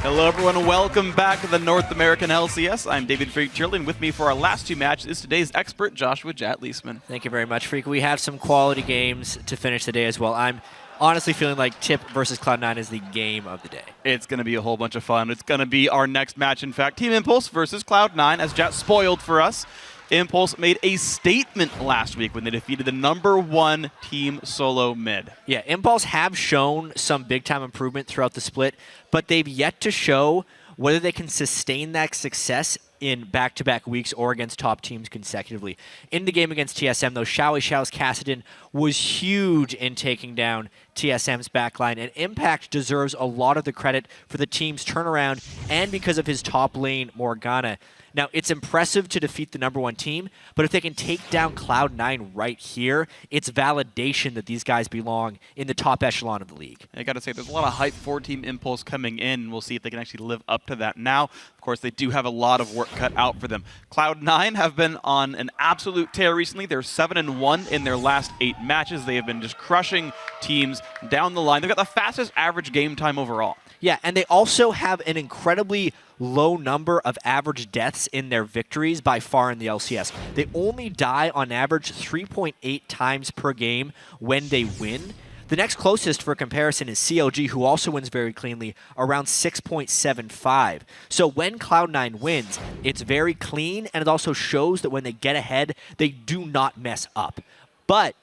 Hello everyone, welcome back to the North American LCS. I'm David Freak, and with me for our last two matches is today's expert, Joshua Jat Leisman. Thank you very much, Freak. We have some quality games to finish the day as well. I'm honestly feeling like Tip versus Cloud9 is the game of the day. It's going to be a whole bunch of fun. It's going to be our next match, in fact. Team Impulse versus Cloud9, as Jat spoiled for us. Impulse made a statement last week when they defeated the #1 team solo mid. Yeah, Impulse have shown some big-time improvement throughout the split, but they've yet to show whether they can sustain that success in back-to-back weeks or against top teams consecutively. In the game against TSM, though, Xiao's Kassadin was huge in taking down TSM's backline, and Impact deserves a lot of the credit for the team's turnaround and because of his top lane, Morgana. Now, it's impressive to defeat the #1 team, but if they can take down Cloud9 right here, it's validation that these guys belong in the top echelon of the league. I got to say, there's a lot of hype for Team Impulse coming in, and we'll see if they can actually live up to that now. Of course, they do have a lot of work cut out for them. Cloud9 have been on an absolute tear recently. They're 7-1 in their last 8 matches. They have been just crushing teams down the line. They've got the fastest average game time overall. Yeah, and they also have an incredibly low number of average deaths in their victories by far in the LCS. They only die on average 3.8 times per game when they win. The next closest for comparison is CLG, who also wins very cleanly, around 6.75. So when Cloud9 wins, it's very clean, and it also shows that when they get ahead, they do not mess up. But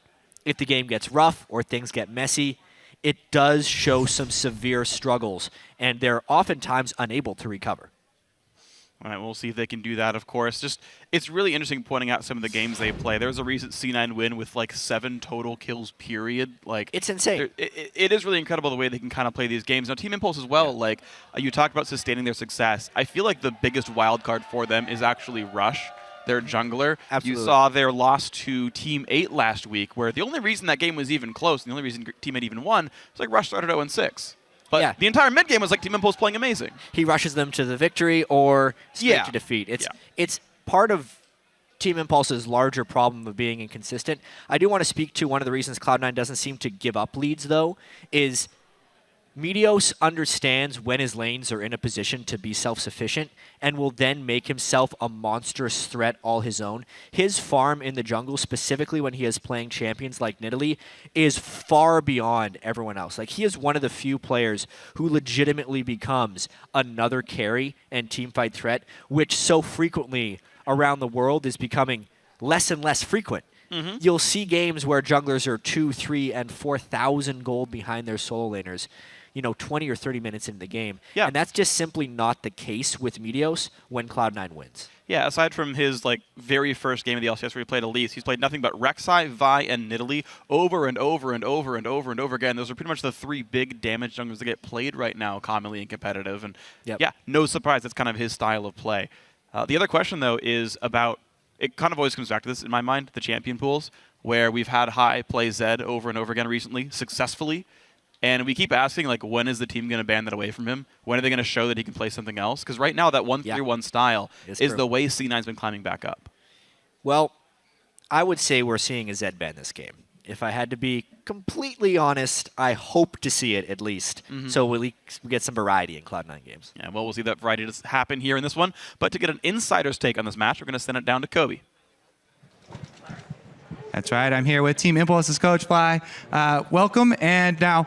if the game gets rough or things get messy, it does show some severe struggles, and they're oftentimes unable to recover. All right, we'll see if they can do that, of course. It's really interesting pointing out some of the games they play. There was a recent C9 win with like 7 total kills, period. Like, it's insane. It is really incredible the way they can kind of play these games. Now, Team Impulse as well, like you talked about sustaining their success. I feel like the biggest wild card for them is actually Rush, their jungler. Absolutely. You saw their loss to Team 8 last week, where the only reason that game was even close, and the only reason Team 8 even won, was like Rush started 0-6. But yeah, the entire mid game was like Team Impulse playing amazing. He rushes them to the victory or straight to defeat. It's part of Team Impulse's larger problem of being inconsistent. I do want to speak to one of the reasons Cloud9 doesn't seem to give up leads, though, is Meteos understands when his lanes are in a position to be self-sufficient and will then make himself a monstrous threat all his own. His farm in the jungle, specifically when he is playing champions like Nidalee, is far beyond everyone else. Like, he is one of the few players who legitimately becomes another carry and teamfight threat, which so frequently around the world is becoming less and less frequent. You'll see games where junglers are 2, 3, and 4,000 gold behind their solo laners, 20 or 30 minutes into the game. Yeah. And that's just simply not the case with Meteos when Cloud9 wins. Yeah, aside from his very first game of the LCS where he played Elise, he's played nothing but Rek'Sai, Vi, and Nidalee over and over and over and over and over again. Those are pretty much the 3 big damage junglers that get played right now commonly in competitive. And yeah, no surprise, that's kind of his style of play. The other question, though, is about, it kind of always comes back to this in my mind, the champion pools, where we've had High play Zed over and over again recently, successfully. And we keep asking, when is the team going to ban that away from him? When are they going to show that he can play something else? Because right now, that 1-3-1 style is the way C9's been climbing back up. Well, I would say we're seeing a Zed ban this game. If I had to be completely honest, I hope to see it at least. So we get some variety in Cloud9 games. Yeah, well, we'll see that variety does happen here in this one. But to get an insider's take on this match, we're going to send it down to Kobe. That's right. I'm here with Team Impulse's Coach Fly. Welcome. And now,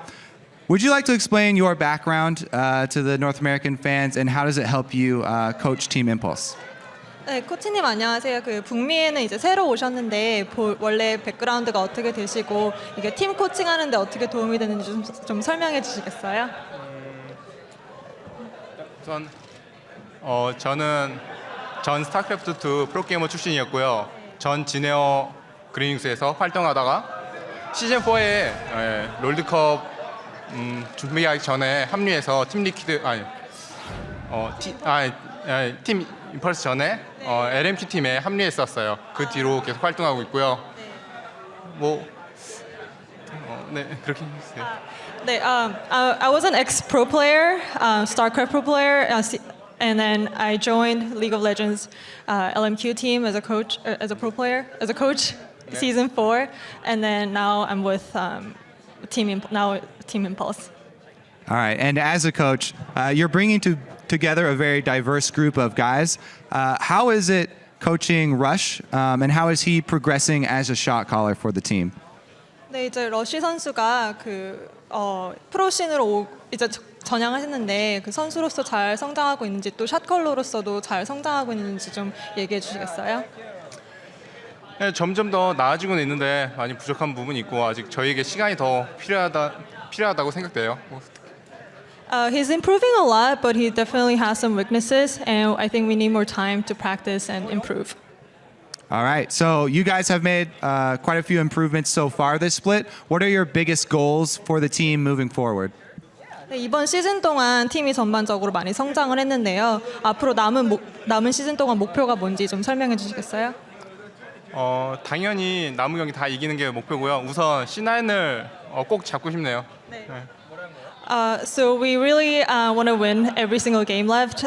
would you like to explain your background to the North American fans, and how does it help you coach Team Impulse? 네, 코치님 안녕하세요. 북미에는 이제 새로 오셨는데 원래 백그라운드가 어떻게 되시고 이게 팀 코칭하는데 어떻게 도움이 되는지 좀 설명해 주시겠어요? 저는 전 스타크래프트 2 프로게이머 출신이었고요. 전 지네어 그린윙스에서 활동하다가 시즌 4에 롤드컵 준비하기 전에 합류해서 팀 리퀴드 팀 임펄스 전에 LMQ 팀에 합류했었어요. 그 뒤로 계속 활동하고 있고요. 그렇게 해주세요. I was an ex-pro player, StarCraft pro player, and then I joined League of Legends LMQ team as a coach, as a pro player, as a coach, season 4, and then now I'm with Team Impulse. All right, and as a coach, you're bringing together a very diverse group of guys. How is it coaching Rush, and how is he progressing as a shot caller for the team? 네, 이제 러쉬 선수가 프로씬으로 이제 전향하셨는데 그 선수로서 잘 성장하고 있는지 또 샷컬러로서도 잘 성장하고 있는지 좀 얘기해 주시겠어요? 네, 점점 더 나아지고는 있는데 많이 부족한 부분이 있고 아직 저희에게 시간이 더 필요하다고 생각돼요. He's improving a lot, but he definitely has some weaknesses, and I think we need more time to practice and improve. All right, so you guys have made quite a few improvements so far this split. What are your biggest goals for the team moving forward? 네, 이번 시즌 동안 팀이 전반적으로 많이 성장을 했는데요. 앞으로 남은 시즌 동안 목표가 뭔지 좀 설명해 주시겠어요? 당연히 남은 경기 다 이기는 게 목표고요. 우선 C9을 꼭 잡고 싶네요. 네. So we really want to win every single game left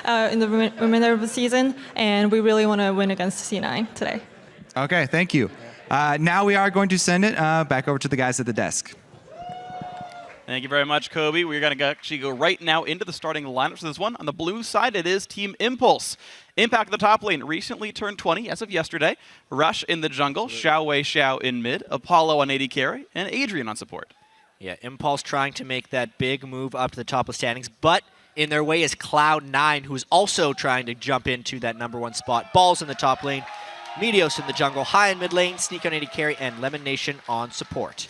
in the remainder of the season, and we really want to win against C9 today. Okay, thank you. Now we are going to send it back over to the guys at the desk. Thank you very much, Kobe. We're going to actually go right now into the starting lineups for this one. On the blue side, it is Team Impulse. Impact the top lane recently turned 20 as of yesterday. Rush in the jungle, Xiao in mid, Apollo on AD carry, and Adrian on support. Yeah, Impulse trying to make that big move up to the top of standings, but in their way is Cloud9, who's also trying to jump into that #1 spot. Balls in the top lane, Meteos in the jungle, high in mid lane, Sneak on AD carry, and Lemon Nation on support.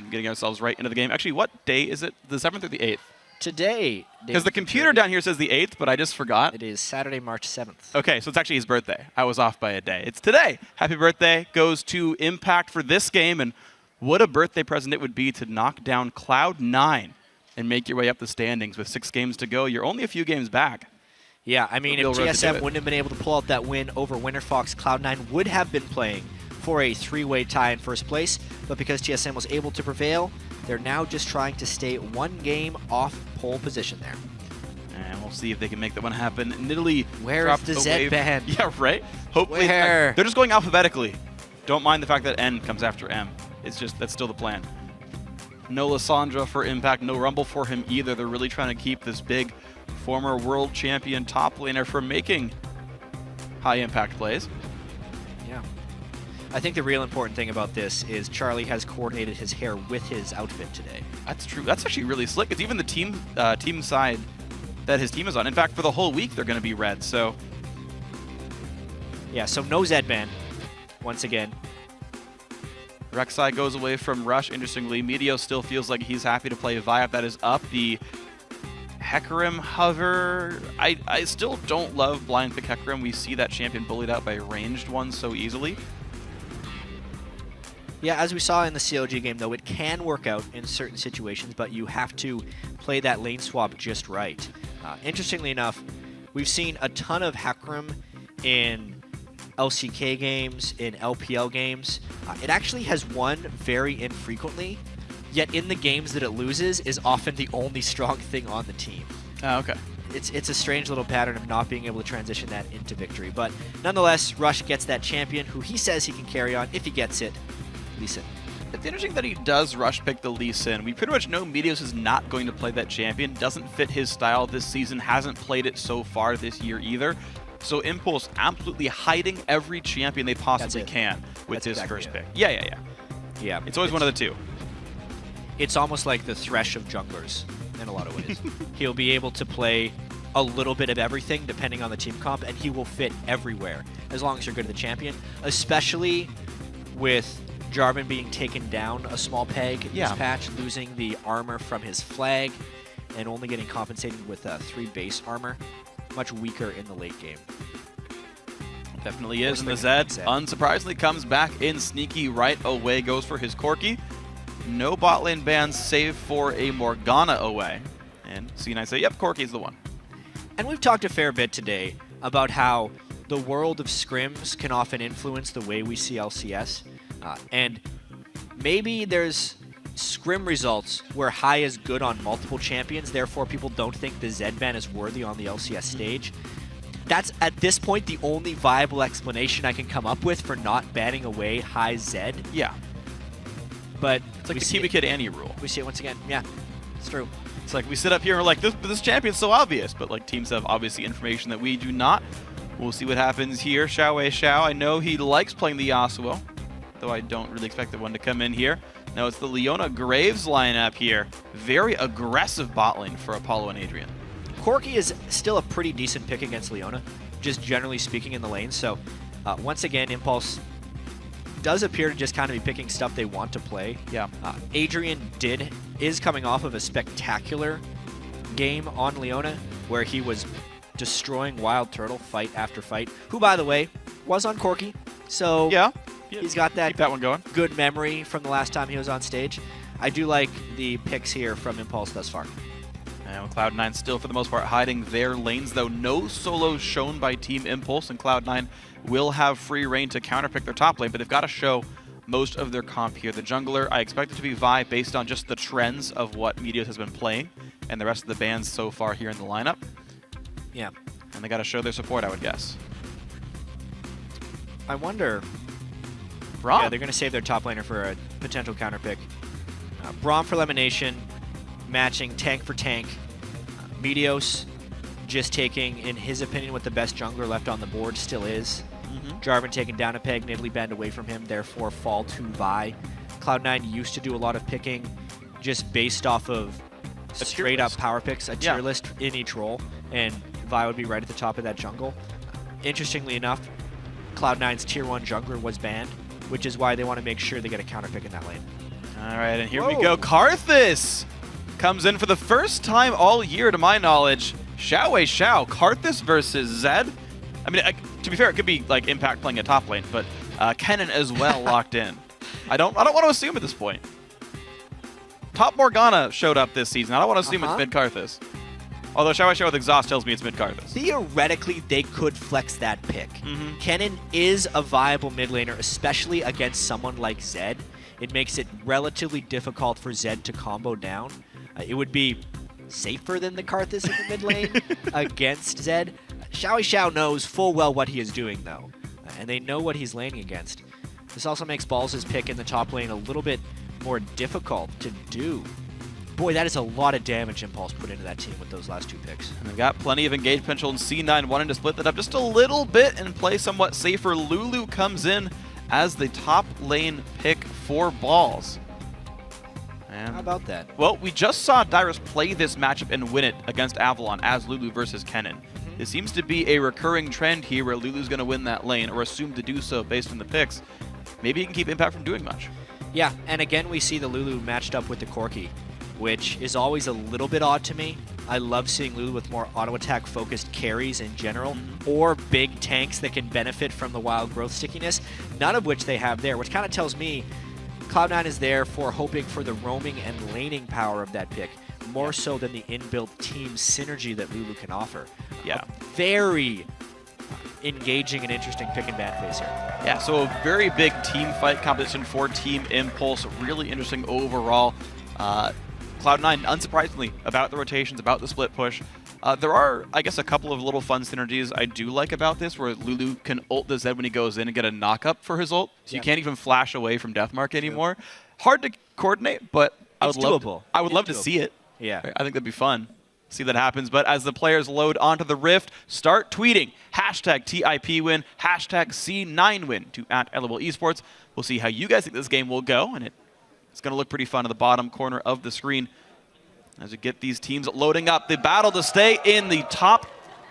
Getting ourselves right into the game. Actually, what day is it? The 7th or the 8th? Today. Because the computer down here says the 8th, but I just forgot. It is Saturday, March 7th. Okay, so it's actually his birthday. I was off by a day. It's today. Happy birthday goes to Impact for this game, and what a birthday present it would be to knock down Cloud9 and make your way up the standings with 6 games to go. You're only a few games back. Yeah, I mean, if GSM wouldn't have been able to pull out that win over Winterfox, Cloud9 would have been playing for a 3-way tie in first place. But because GSM was able to prevail, they're now just trying to stay 1 game off pole position there. And we'll see if they can make that one happen. Nidalee Where is the Z band? Yeah, right? Hopefully. Where? They're just going alphabetically. Don't mind the fact that N comes after M. It's just, that's still the plan. No Lissandra for Impact, no Rumble for him either. They're really trying to keep this big former world champion top laner from making high impact plays. Yeah. I think the real important thing about this is Charlie has coordinated his hair with his outfit today. That's true. That's actually really slick. It's even the team side that his team is on. In fact, for the whole week, they're going to be red, so. Yeah, so no Zed-ban, once again. Rek'Sai goes away from Rush, interestingly. Meteos still feels like he's happy to play Viop. That is up. The Hecarim hover. I still don't love blind pick Hecarim. We see that champion bullied out by ranged ones so easily. Yeah, as we saw in the CLG game, though, it can work out in certain situations, but you have to play that lane swap just right. Interestingly enough, we've seen a ton of Hecarim in LCK games, in LPL games. It actually has won very infrequently, yet in the games that it loses is often the only strong thing on the team. Oh, okay. It's a strange little pattern of not being able to transition that into victory. But nonetheless, Rush gets that champion who he says he can carry on if he gets it. Lee Sin. It's interesting that he does Rush pick the Lee Sin. We pretty much know Meteos is not going to play that champion. Doesn't fit his style this season. Hasn't played it so far this year either. So Impulse absolutely hiding every champion they possibly can with his first pick. Yeah. It's always one of the two. It's almost like the Thresh of junglers in a lot of ways. He'll be able to play a little bit of everything depending on the team comp, and he will fit everywhere as long as you're good at the champion, especially with Jarvan being taken down a small peg in this patch, losing the armor from his flag, and only getting compensated with 3 base armor. Much weaker in the late game. Definitely is, and the Zed, unsurprisingly, comes back in sneaky right away, goes for his Corki. No bot lane bans save for a Morgana away. And C9 say, yep, Corki's the one. And we've talked a fair bit today about how the world of scrims can often influence the way we see LCS. And maybe there's scrim results where high is good on multiple champions, therefore people don't think the Zed ban is worthy on the LCS stage. That's, at this point, the only viable explanation I can come up with for not banning away high Zed. Yeah. But it's like the Kiba Kid Annie rule. We see it once again, yeah. It's true. It's like we sit up here and we're like, this champion's so obvious, but like teams have obviously information that we do not. We'll see what happens here. Xiao, I know he likes playing the Yasuo, though I don't really expect the one to come in here. Now it's the Leona Graves lineup here. Very aggressive bot lane for Apollo and Adrian. Corki is still a pretty decent pick against Leona, just generally speaking in the lane. So once again, Impulse does appear to just kind of be picking stuff they want to play. Yeah. Adrian is coming off of a spectacular game on Leona, where he was destroying Wild Turtle fight after fight, who, by the way, was on Corki. So Yeah. he's got that, Keep that one going. good memory from the last time he was on stage. I do like the picks here from Impulse thus far. And Cloud9 still, for the most part, hiding their lanes, though no solos shown by Team Impulse, and Cloud9 will have free reign to counterpick their top lane, but they've got to show most of their comp here. The jungler, I expect it to be Vi based on just the trends of what Meteos has been playing and the rest of the bands so far here in the lineup. Yeah. And they got to show their support, I would guess. I wonder... Braum. Yeah, they're going to save their top laner for a potential counterpick. Braum for elimination, matching tank for tank. Meteos just taking, in his opinion, what the best jungler left on the board still is. Jarvan taking down a peg, Nidalee banned away from him, therefore fall to Vi. Cloud9 used to do a lot of picking just based off of straight up power picks, a tier list in each role, and Vi would be right at the top of that jungle. Interestingly enough, Cloud9's tier 1 jungler was banned, which is why they want to make sure they get a counter pick in that lane. All right, and here we go. Karthus comes in for the first time all year, to my knowledge. Xiao. Karthus versus Zed. I mean, to be fair, it could be like Impact playing a top lane, but Kennen as well locked in. I don't want to assume at this point. Top Morgana showed up this season. I don't want to assume it's mid Karthus. Although Xiao with Exhaust tells me it's mid Karthus. Theoretically, they could flex that pick. Kennen is a viable mid laner, especially against someone like Zed. It makes it relatively difficult for Zed to combo down. It would be safer than the Karthus in the mid lane against Zed. Xiao knows full well what he is doing, though, and they know what he's laning against. This also makes Balls' pick in the top lane a little bit more difficult to do. Boy, that is a lot of damage Impulse put into that team with those last two picks. And they've got plenty of engage potential, and C9 wanting to split that up just a little bit and play somewhat safer. Lulu comes in as the top lane pick for Balls. And How about that? well, we just saw Dyrus play this matchup and win it against Avalon as Lulu versus Kennen. It seems to be a recurring trend here where Lulu's going to win that lane, or assumed to do so based on the picks. Maybe he can keep Impact from doing much. Yeah, and again, we see the Lulu matched up with the Corki, which is always a little bit odd to me. I love seeing Lulu with more auto-attack focused carries in general, or big tanks that can benefit from the wild growth stickiness, none of which they have there, which kind of tells me Cloud9 is there for hoping for the roaming and laning power of that pick, more so than the inbuilt team synergy that Lulu can offer. Yeah. Very engaging and interesting pick and ban phase here. Yeah, so a very big team fight competition for Team Impulse. Really interesting overall. Cloud9, unsurprisingly, about the rotations, about the split push. There are, I guess, a couple of little fun synergies I do like about this, where Lulu can ult the Zed when he goes in and get a knock-up for his ult, so you can't even flash away from Deathmark anymore. Hard to coordinate, but I would love to see it. Yeah. I think that'd be fun. See that happens. But as the players load onto the Rift, start tweeting #TIPwin, #C9win to @LOL Esports. We'll see how you guys think this game will go, and it's going to look pretty fun in the bottom corner of the screen as we get these teams loading up. The battle to stay in the top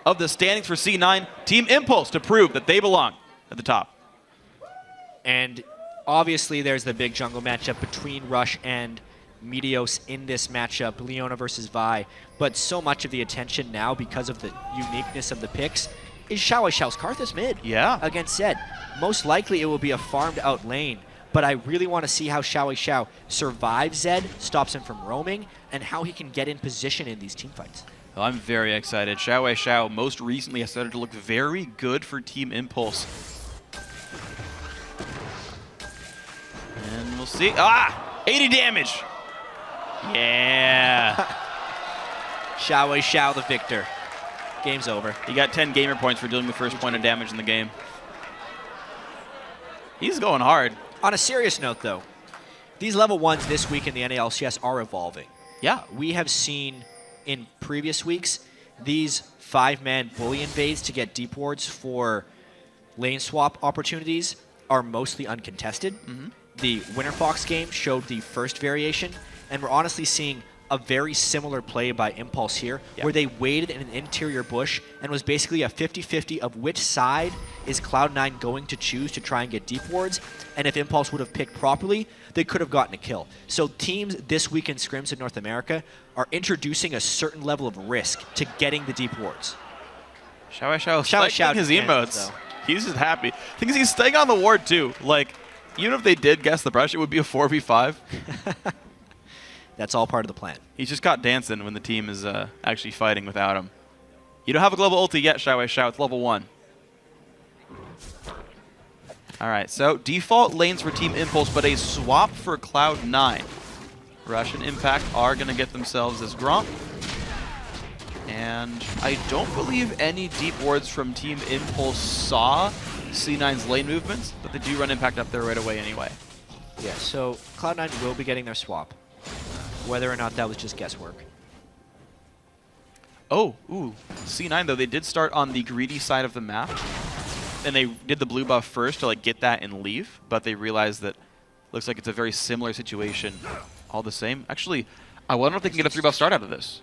of the standings for C9. Team Impulse to prove that they belong at the top. And obviously there's the big jungle matchup between Rush and Meteos in this matchup, Leona versus Vi. But so much of the attention now, because of the uniqueness of the picks, is Xiao's Karthus mid against Zed. Most likely it will be a farmed out lane, but I really want to see how Xiao survives Zed, stops him from roaming, and how he can get in position in these team fights. Well, I'm very excited. Xiao most recently has started to look very good for Team Impulse. And we'll see. 80 damage. Yeah. Xiao the victor. Game's over. He got 10 gamer points for dealing the first point of damage in the game. He's going hard. On a serious note, though, these level 1s this week in the NA LCS are evolving. Yeah. We have seen in previous weeks these 5-man bully invades to get deep wards for lane swap opportunities are mostly uncontested. The Winter Fox game showed the first variation, and we're honestly seeing a very similar play by Impulse here, where they waited in an interior bush and was basically a 50-50 of which side is Cloud9 going to choose to try and get deep wards, and if Impulse would have picked properly, they could have gotten a kill. So teams this week in scrims in North America are introducing a certain level of risk to getting the deep wards. Xiao his emotes. He's just happy. Thing is, he's staying on the ward too. Like, even if they did guess the brush, it would be a 4v5. That's all part of the plan. He's just got dancing when the team is actually fighting without him. You don't have a global ulti yet, Xiao. It's level 1. All right, so default lanes for Team Impulse, but a swap for Cloud9. Rush and Impact are going to get themselves this Gromp. And I don't believe any deep wards from Team Impulse saw C9's lane movements, but they do run Impact up there right away anyway. Yeah, so Cloud9 will be getting their swap. Whether or not that was just guesswork. Oh, ooh. C9, though, they did start on the greedy side of the map. And they did the blue buff first to like get that and leave, but they realized that looks like it's a very similar situation all the same. Actually, I wonder if they can get a 3-buff start out of this.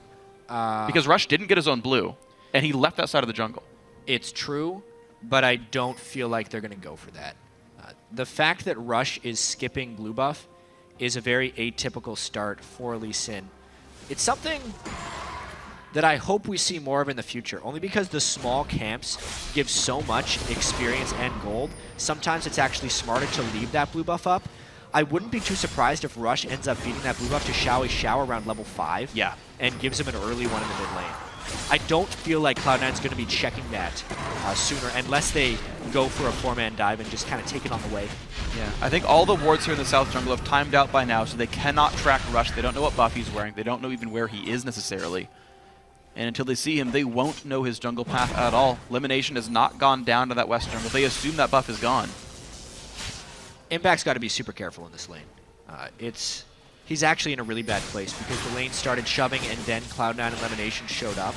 Because Rush didn't get his own blue, and he left that side of the jungle. It's true, but I don't feel like they're going to go for that. The fact that Rush is skipping blue buff is a very atypical start for Lee Sin. It's something that I hope we see more of in the future, only because the small camps give so much experience and gold. Sometimes it's actually smarter to leave that blue buff up. I wouldn't be too surprised if Rush ends up beating that blue buff to Xiao around level 5 and gives him an early one in the mid lane. I don't feel like Cloud9's going to be checking that sooner, unless they go for a 4-man dive and just kind of take it on the way. Yeah, I think all the wards here in the South Jungle have timed out by now, so they cannot track Rush. They don't know what buff he's wearing. They don't know even where he is necessarily. And until they see him, they won't know his jungle path at all. Elimination has not gone down to that west jungle. They assume that buff is gone. Impact's got to be super careful in this lane. He's actually in a really bad place because the lane started shoving and then Cloud9 Elimination showed up.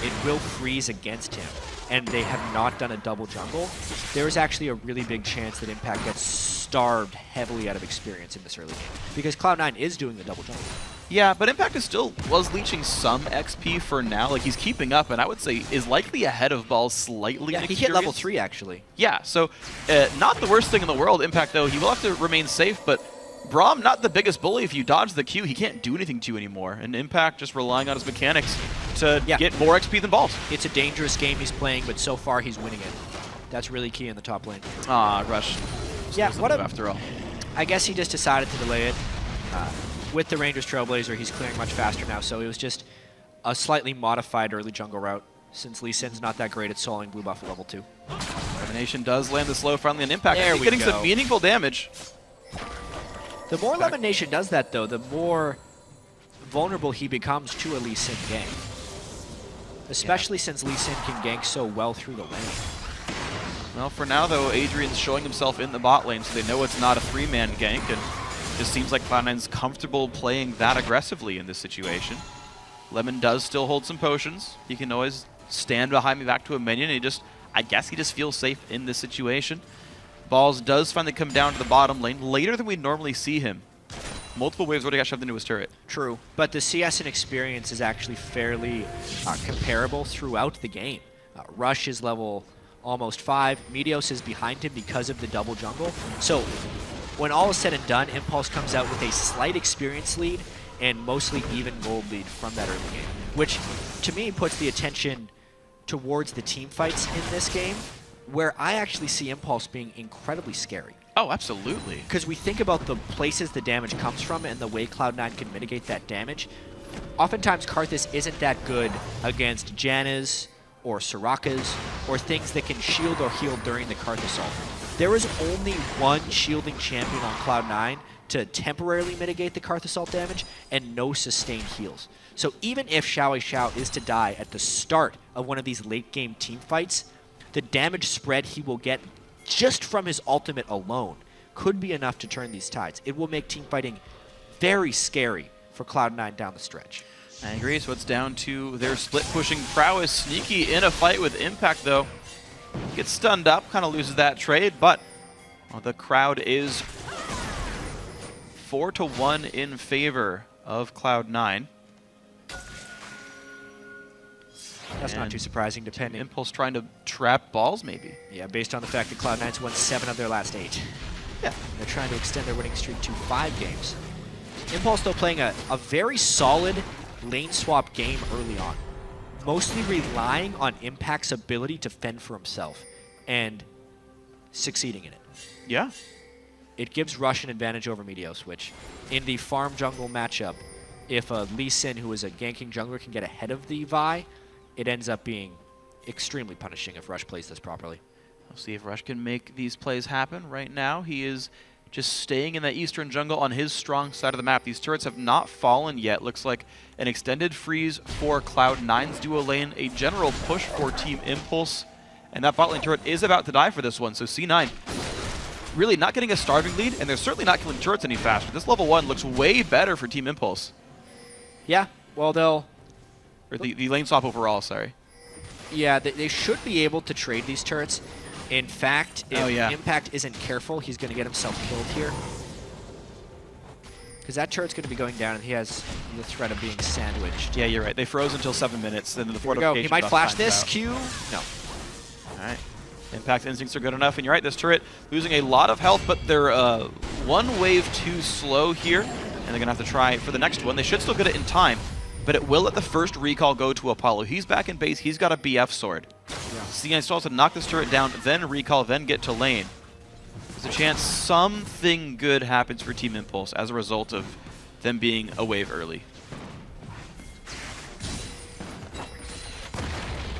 It will freeze against him, and they have not done a double jungle. There is actually a really big chance that Impact gets starved heavily out of experience in this early game because Cloud9 is doing the double jungle. Yeah, but Impact was leeching some XP for now. Like, he's keeping up, and I would say is likely ahead of Ball slightly. Yeah, he hit level 3, actually. Yeah, so not the worst thing in the world. Impact, though, he will have to remain safe, but Braum, not the biggest bully. If you dodge the Q, he can't do anything to you anymore. And Impact just relying on his mechanics to get more XP than Balls. It's a dangerous game he's playing, but so far he's winning it. That's really key in the top lane. Rush. Yeah, what after all. I guess he just decided to delay it. With the Rangers Trailblazer, he's clearing much faster now, so it was just a slightly modified early jungle route, since Lee Sin's not that great at soloing blue buff at level 2. Elimination does land the slow friendly on Impact. There He's we getting go. some meaningful damage. The more Elimination does that, though, the more vulnerable he becomes to a Lee Sin gank. Especially since Lee Sin can gank so well through the lane. Well, for now, though, Adrian's showing himself in the bot lane, so they know it's not a 3-man gank, and it just seems like Cloud9's comfortable playing that aggressively in this situation. Lemon does still hold some potions. He can always stand behind me back to a minion, and I guess he just feels safe in this situation. Balls does finally come down to the bottom lane later than we normally see him. Multiple waves already got shoved into his turret. True, but the CS and experience is actually fairly comparable throughout the game. Rush is level almost 5. Meteos is behind him because of the double jungle. So when all is said and done, Impulse comes out with a slight experience lead and mostly even gold lead from that early game, which to me puts the attention towards the team fights in this game, where I actually see Impulse being incredibly scary. Oh, absolutely. Because we think about the places the damage comes from and the way Cloud9 can mitigate that damage. Oftentimes, Karthus isn't that good against Jannas or Sorakas or things that can shield or heal during the Karthus ult. There is only one shielding champion on Cloud9 to temporarily mitigate the Karthus ult damage and no sustained heals. So even if Xiao is to die at the start of one of these late-game team fights, the damage spread he will get just from his ultimate alone could be enough to turn these tides. It will make team fighting very scary for Cloud9 down the stretch. I agree, so it's down to their split-pushing prowess. Sneaky in a fight with Impact, though. Gets stunned up, kind of loses that trade, but the crowd is 4-1 in favor of Cloud9. That's not too surprising, depending. Impulse trying to trap balls, maybe. Yeah, based on the fact that Cloud9's won 7 of their last 8. Yeah. They're trying to extend their winning streak to 5 games. Impulse, though, playing a very solid lane swap game early on. Mostly relying on Impact's ability to fend for himself and succeeding in it. Yeah. It gives Rush an advantage over Meteos, which in the farm jungle matchup, if a Lee Sin, who is a ganking jungler, can get ahead of the Vi, it ends up being extremely punishing if Rush plays this properly. We'll see if Rush can make these plays happen. Right now, he is just staying in that eastern jungle on his strong side of the map. These turrets have not fallen yet. Looks like an extended freeze for Cloud9's duo lane, a general push for Team Impulse, and that bot lane turret is about to die for this one. So C9 really not getting a starving lead, and they're certainly not killing turrets any faster. This level 1 looks way better for Team Impulse. Yeah, well, they'll... Or the lane swap overall, sorry. Yeah, they should be able to trade these turrets. In fact, if Impact isn't careful, he's going to get himself killed here. Because that turret's going to be going down, and he has the threat of being sandwiched. Yeah, you're right. They froze until 7 minutes, and then the Here we go. fortification He might buff flash times this. out. Q? No. All right. Impact's instincts are good enough, and you're right, this turret losing a lot of health, but they're one wave too slow here, and they're going to have to try for the next one. They should still get it in time, but it will let the first recall go to Apollo. He's back in base. He's got a BF sword. Yeah. C9 still has to knock this turret down, then recall, then get to lane. There's a chance something good happens for Team Impulse as a result of them being a wave early.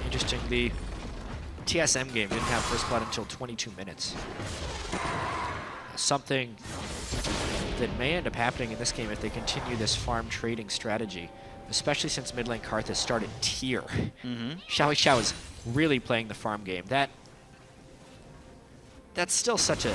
Interesting. The TSM game didn't have first blood until 22 minutes. Something that may end up happening in this game if they continue this farm trading strategy, especially since mid lane Karthus started tier. Xiao is really playing the farm game. That's still such a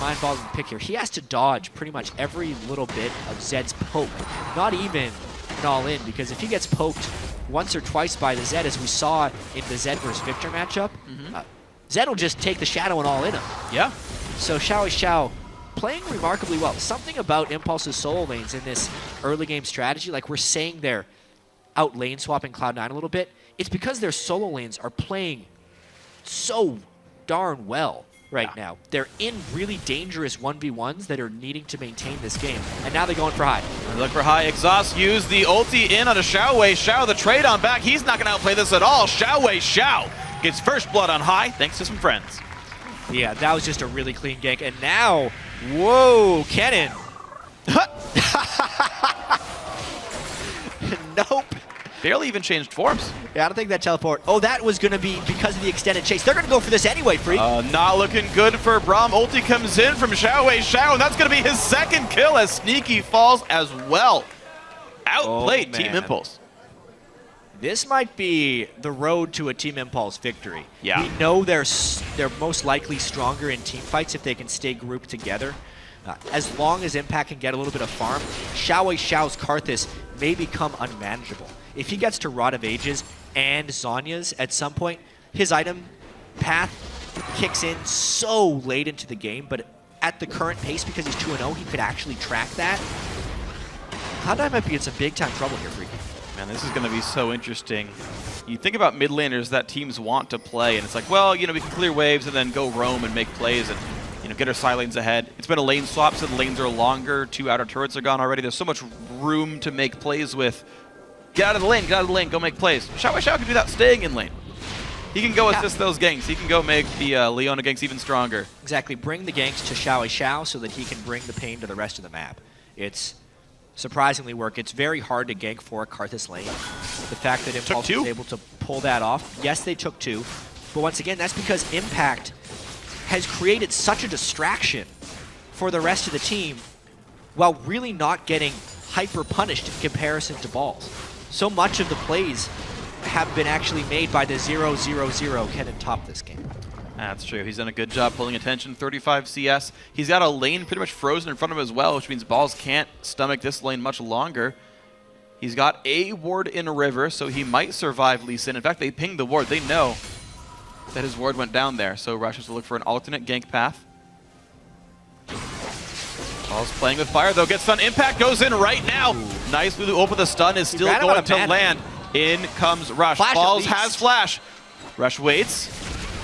mind-boggling pick here. He has to dodge pretty much every little bit of Zed's poke. Not even an all-in, because if he gets poked once or twice by the Zed, as we saw in the Zed versus Victor matchup, Zed will just take the shadow and all-in him. Yeah. So Xiao playing remarkably well. Something about Impulse's solo lanes in this early game strategy, like we're saying they're out lane swapping Cloud9 a little bit, it's because their solo lanes are playing so darn well right now. They're in really dangerous 1v1s that are needing to maintain this game, and now they're going for high. Look for high. Exhaust used the ulti in on a Xiao. Xiao the trade on back. He's not going to outplay this at all. Xiao gets first blood on high thanks to some friends. Yeah, that was just a really clean gank, and now, whoa, Kennen. Nope. Barely even changed forms. Yeah, I don't think that teleport. Oh, that was going to be because of the extended chase. They're going to go for this anyway, Freak. Not looking good for Braum. Ulti comes in from Xiao, and that's going to be his second kill as Sneaky falls as well. Outplayed Team Impulse. This might be the road to a Team Impulse victory. Yeah. We know they're most likely stronger in team fights if they can stay grouped together. As long as Impact can get a little bit of farm, Xiao's Karthus may become unmanageable. If he gets to Rod of Ages and Zhonya's at some point, his item path kicks in so late into the game, but at the current pace, because he's 2-0, he could actually track that. Cloud9 might be in some big-time trouble here, Freaky. Man, this is going to be so interesting. You think about mid laners that teams want to play, and it's like, well, we can clear waves and then go roam and make plays and get our side lanes ahead. It's been a lane swap, so the lanes are longer. 2 outer turrets are gone already. There's so much room to make plays with. Get out of the lane, go make plays. Xiao can do that staying in lane. He can go assist those ganks. He can go make the Leona ganks even stronger. Exactly. Bring the ganks to Xiao so that he can bring the pain to the rest of the map. It's surprisingly work. It's very hard to gank for a Karthus lane. The fact that Impulse was able to pull that off. Yes, they took 2. But once again, that's because Impact has created such a distraction for the rest of the team while really not getting hyper punished in comparison to balls. So much of the plays have been actually made by the 0-0-0 Kennen top this game. That's true. He's done a good job pulling attention. 35 CS. He's got a lane pretty much frozen in front of him as well, which means Balls can't stomach this lane much longer. He's got a ward in a river, so he might survive Lee Sin. In fact, they pinged the ward. They know that his ward went down there, so Rush has to look for an alternate gank path. Balls playing with fire, though. Gets stun. Impact goes in right now. Ooh. Nice Lulu open the stun is still going to land. In comes Rush. Flash Balls has flash. Rush waits.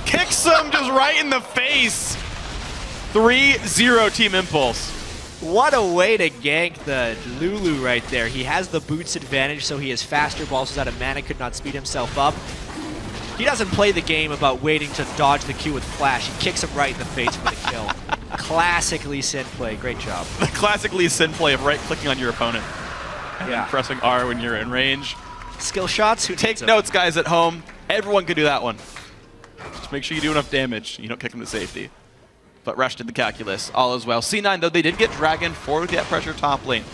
Kicks him just right in the face. 3-0 Team Impulse. What a way to gank the Lulu right there. He has the boots advantage, so he is faster. Balls is out of mana, could not speed himself up. He doesn't play the game about waiting to dodge the Q with flash. He kicks him right in the face for the kill. Classic Lee Sin play. Great job. The classic Lee Sin play of right-clicking on your opponent and yeah. pressing R when you're in range. Skill shots. Who Take notes, guys, at home. Everyone can do that one. Just make sure you do enough damage. You don't kick him to safety. But Rush did the calculus. All is well. C9, though, they did get Dragon for that pressure top lane.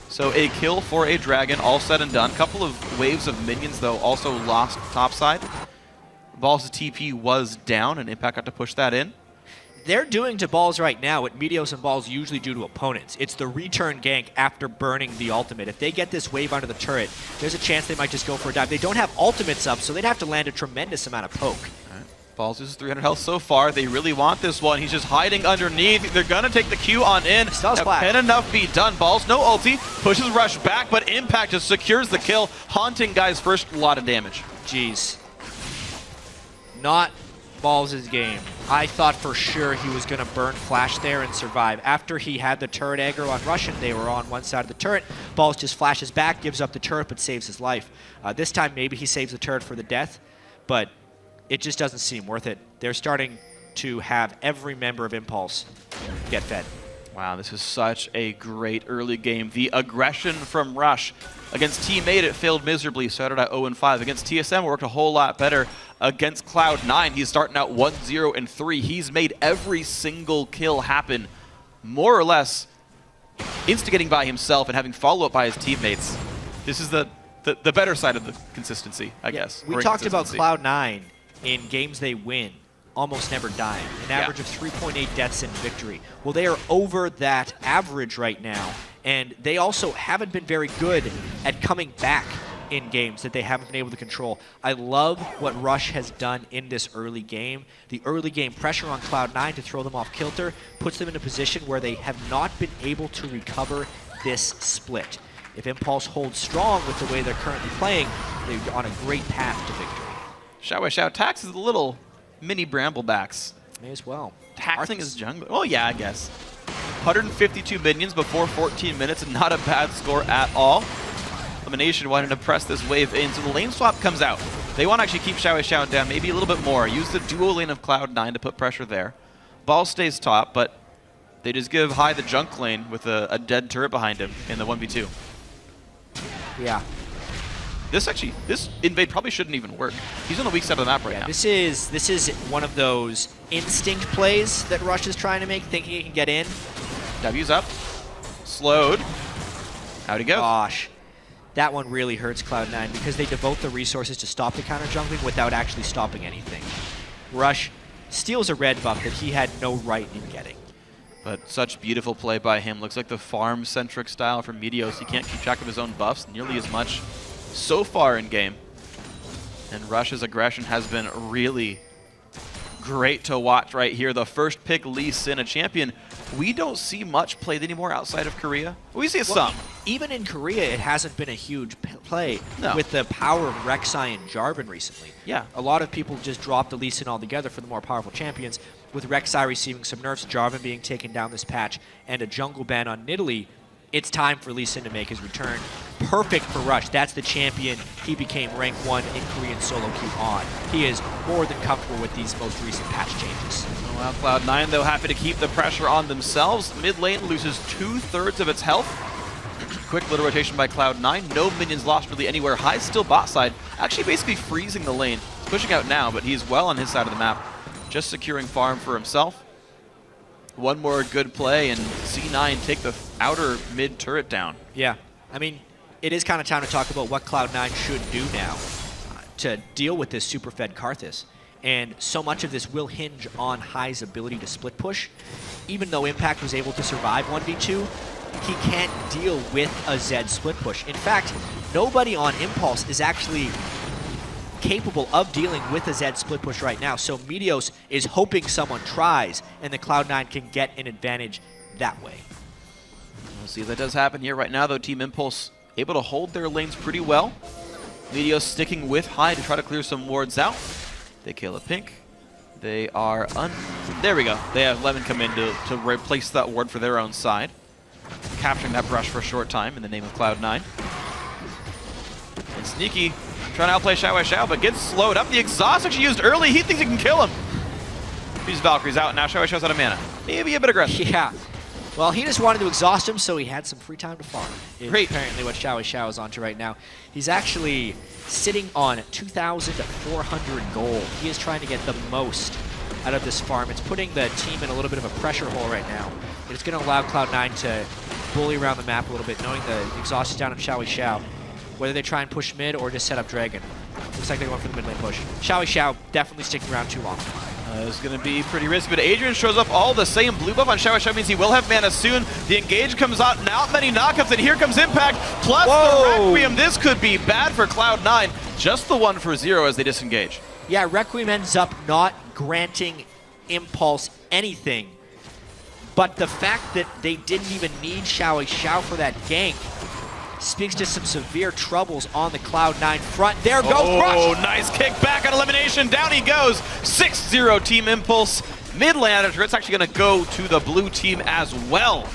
So a kill for a Dragon, all said and done. Couple of waves of minions, though, also lost topside. Balls' TP was down, and Impact got to push that in. They're doing to Balls right now what Meteos and Balls usually do to opponents. It's the return gank after burning the ultimate. If they get this wave under the turret, there's a chance they might just go for a dive. They don't have ultimates up, so they'd have to land a tremendous amount of poke. Balls uses 300 health so far. They really want this one. He's just hiding underneath. They're going to take the Q on in. Now, can enough be done? Balls, no ulti. Pushes Rush back, but Impact just secures the kill. Haunting guys first, a lot of damage. Jeez. Not Balls' game. I thought for sure he was going to burn Flash there and survive. After he had the turret aggro on Rush and they were on one side of the turret, Balls just flashes back, gives up the turret, but saves his life. This time maybe he saves the turret for the death, but it just doesn't seem worth it. They're starting to have every member of Impulse get fed. Wow, this is such a great early game. The aggression from Rush. Against Teammate, it failed miserably, started at 0-5. Against TSM, it worked a whole lot better. Against Cloud9, he's starting out 1-0-3. He's made every single kill happen, more or less, instigating by himself and having follow-up by his teammates. This is the better side of the consistency, I guess. We talked about Cloud9 in games they win, almost never dying, an average of 3.8 deaths in victory. Well, they are over that average right now, and they also haven't been very good at coming back in games that they haven't been able to control. I love what Rush has done in this early game. The early game pressure on Cloud9 to throw them off kilter puts them in a position where they have not been able to recover this split. If Impulse holds strong with the way they're currently playing, they're on a great path to victory. Shout taxes the little mini Bramblebacks. May as well. Taxing his jungler. Oh yeah, I guess. 152 minions before 14 minutes, and not a bad score at all. Elimination wanted to press this wave in, so the lane swap comes out. They want to actually keep Xiao down maybe a little bit more. Use the duo lane of Cloud9 to put pressure there. Ball stays top, but they just give High the junk lane with a dead turret behind him in the 1v2. Yeah. This invade probably shouldn't even work. He's on the weak side of the map right now. This is one of those instinct plays that Rush is trying to make, thinking he can get in. W's up. Slowed. How'd he go? Gosh. That one really hurts Cloud9 because they devote the resources to stop the counter jungling without actually stopping anything. Rush steals a red buff that he had no right in getting. But such beautiful play by him. Looks like the farm-centric style from Meteos. He can't keep track of his own buffs nearly as much so far in game. And Rush's aggression has been really great to watch right here. The first pick, Lee Sin, a champion we don't see much played anymore outside of Korea. We see some. Even in Korea, it hasn't been a huge play No. with the power of Rek'Sai and Jarvan recently. Yeah. A lot of people just dropped the Lee Sin altogether for the more powerful champions. With Rek'Sai receiving some nerfs, Jarvan being taken down this patch, and a jungle ban on Nidalee, it's time for Lee Sin to make his return. Perfect for Rush. That's the champion he became rank 1 in Korean solo queue on. He is more than comfortable with these most recent patch changes. Well, Cloud9, though, happy to keep the pressure on themselves. Mid lane loses 2/3 of its health. Quick little rotation by Cloud9. No minions lost really anywhere. High's still bot side. Actually basically freezing the lane. He's pushing out now, but he's well on his side of the map. Just securing farm for himself. One more good play, and C9 take the outer mid turret down. Yeah. I mean, it is kind of time to talk about what Cloud9 should do now to deal with this super-fed Karthus. and so much of this will hinge on High's ability to split push. Even though Impact was able to survive 1v2, he can't deal with a Zed split push. In fact, nobody on Impulse is actually capable of dealing with a Zed split push right now, so Meteos is hoping someone tries, and the Cloud9 can get an advantage that way. We'll see if that does happen here. Right now, though, Team Impulse able to hold their lanes pretty well. Meteos sticking with High to try to clear some wards out. They kill a pink. They are there we go. They have Lemon come in to replace that ward for their own side. Capturing that brush for a short time in the name of Cloud9. And Sneaky trying to outplay Xiao, but gets slowed up. The exhaust actually used early. He thinks he can kill him. These Valkyries out. Now Xiao's out of mana. Maybe a bit aggressive. Yeah. Well, he just wanted to exhaust him, so he had some free time to farm. Great. Apparently what Xiao is onto right now. He's actually sitting on 2,400 gold. He is trying to get the most out of this farm. It's putting the team in a little bit of a pressure hole right now. It's going to allow Cloud9 to bully around the map a little bit, knowing the exhaust is down on Xiao. Whether they try and push mid or just set up Dragon. Looks like they're going for the mid lane push. Xiao definitely sticking around too long. It's going to be pretty risky, but Adrian shows up all the same. Blue buff on Xiao means he will have mana soon. The engage comes out, not many knockups, and here comes Impact, plus the Requiem. This could be bad for Cloud9. Just the one for 0 as they disengage. Yeah, Requiem ends up not granting Impulse anything, but the fact that they didn't even need Xiao for that gank speaks to some severe troubles on the Cloud9 front. There goes Rush! Oh, nice kick back on elimination. Down he goes. 6-0 Team Impulse. Mid lane after it's actually going to go to the blue team as well.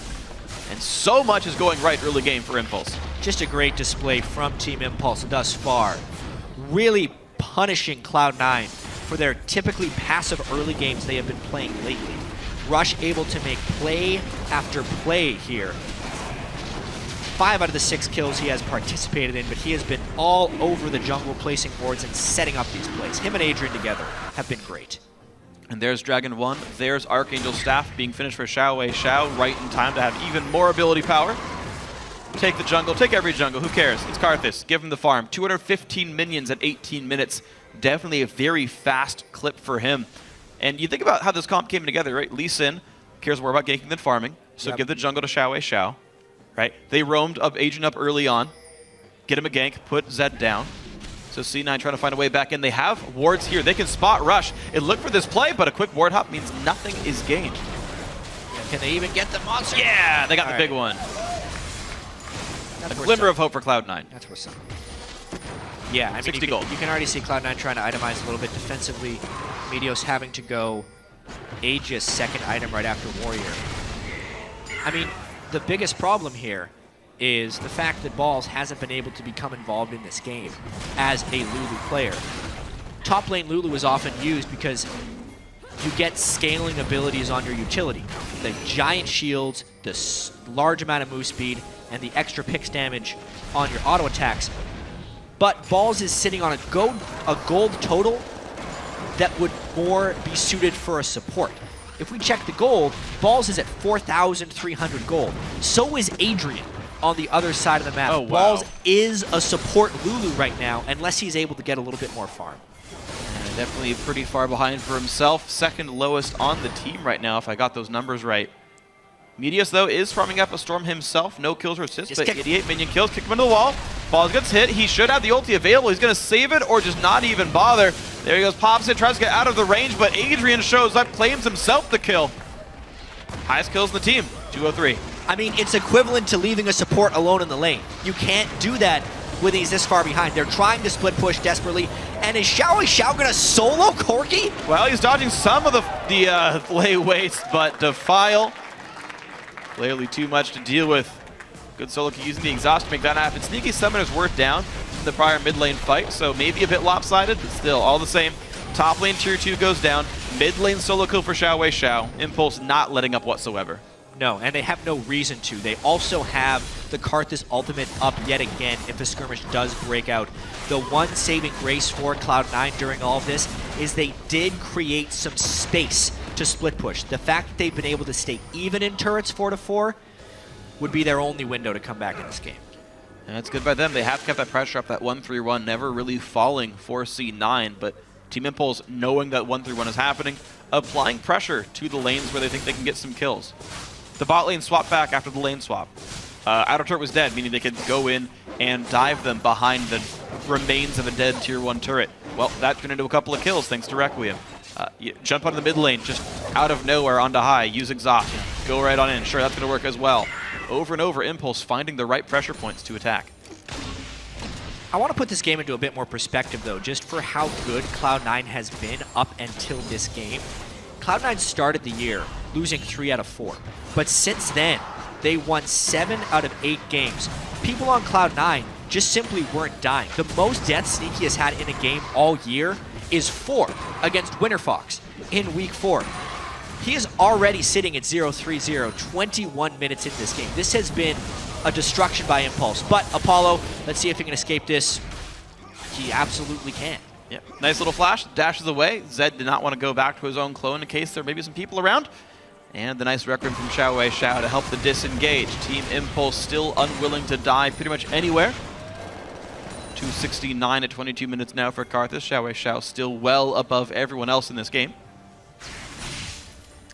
And so much is going right early game for Impulse. Just a great display from Team Impulse thus far. Really punishing Cloud9 for their typically passive early games they have been playing lately. Rush able to make play after play here. 5 out of the 6 kills he has participated in, but he has been all over the jungle, placing wards and setting up these plays. Him and Adrian together have been great. And there's Dragon 1. There's Archangel Staff being finished for Xiao right in time to have even more ability power. Take the jungle. Take every jungle. Who cares? It's Karthus. Give him the farm. 215 minions at 18 minutes. Definitely a very fast clip for him. And you think about how this comp came together, right? Lee Sin cares more about ganking than farming. So give the jungle to Xiao. Right? They roamed up Adrian up early on. Get him a gank, put Zed down. So C9 trying to find a way back in. They have wards here. They can spot Rush and look for this play, but a quick ward hop means nothing is gained. Can they even get the monster? Yeah, they got the big one. A glimmer of hope for Cloud9. That's what's up. Yeah, I mean, 60 gold. You can already see Cloud9 trying to itemize a little bit defensively. Meteos having to go Aegis second item right after Warrior. I mean, the biggest problem here is the fact that Balls hasn't been able to become involved in this game as a Lulu player. Top lane Lulu is often used because you get scaling abilities on your utility. The giant shields, the large amount of move speed, and the extra picks damage on your auto attacks. But Balls is sitting on a gold total that would more be suited for a support. If we check the gold, Balls is at 4,300 gold. So is Adrian on the other side of the map. Oh, wow. Balls is a support Lulu right now, unless he's able to get a little bit more farm. Definitely pretty far behind for himself. Second lowest on the team right now, if I got those numbers right. Meteos, though, is farming up a Storm himself. No kills or assists, but 88 minion kills. Kick him into the wall. Balls gets hit. He should have the ulti available. He's going to save it or just not even bother. There he goes, pops it, tries to get out of the range, but Adrian shows up, claims himself the kill. Highest kills in the team, 203. I mean, it's equivalent to leaving a support alone in the lane. You can't do that when he's this far behind. They're trying to split push desperately, and is Xiao gonna solo Corki? Well, he's dodging some of the lay waste, but Defile, clearly too much to deal with. Good solo key using the exhaust to make that happen. Sneaky Summoner's worth down in the prior mid lane fight, so maybe a bit lopsided, but still, all the same. Top lane tier 2 goes down. Mid lane solo kill for Xiao. Impulse not letting up whatsoever. No, and they have no reason to. They also have the Karthus ultimate up yet again if the skirmish does break out. The one saving grace for Cloud9 during all of this is they did create some space to split push. The fact that they've been able to stay even in turrets 4-4 would be their only window to come back in this game. And that's good by them. They have kept that pressure up, that 1-3-1, never really falling for C9, but Team Impulse, knowing that 1-3-1 is happening, applying pressure to the lanes where they think they can get some kills. The bot lane swapped back after the lane swap. Outer turret was dead, meaning they could go in and dive them behind the remains of a dead tier 1 turret. Well, that turned into a couple of kills thanks to Requiem. You jump onto the mid lane, just out of nowhere onto high, use exhaust, go right on in. Sure, that's going to work as well. Over and over, Impulse finding the right pressure points to attack. I want to put this game into a bit more perspective, though, just for how good Cloud9 has been up until this game. Cloud9 started the year losing 3 out of 4, but since then, they won 7 out of 8 games. People on Cloud9 just simply weren't dying. The most deaths Sneaky has had in a game all year is 4 against Winterfox in Week 4. He is already sitting at 0-3-0, 21 minutes in this game. This has been a destruction by Impulse. But Apollo, let's see if he can escape this. He absolutely can. Yeah, nice little flash, dashes away. Zed did not want to go back to his own clone in case there may be some people around. And the nice Requiem from Xiao to help the disengage. Team Impulse still unwilling to die pretty much anywhere. 269 at 22 minutes now for Karthus. Xiao still well above everyone else in this game.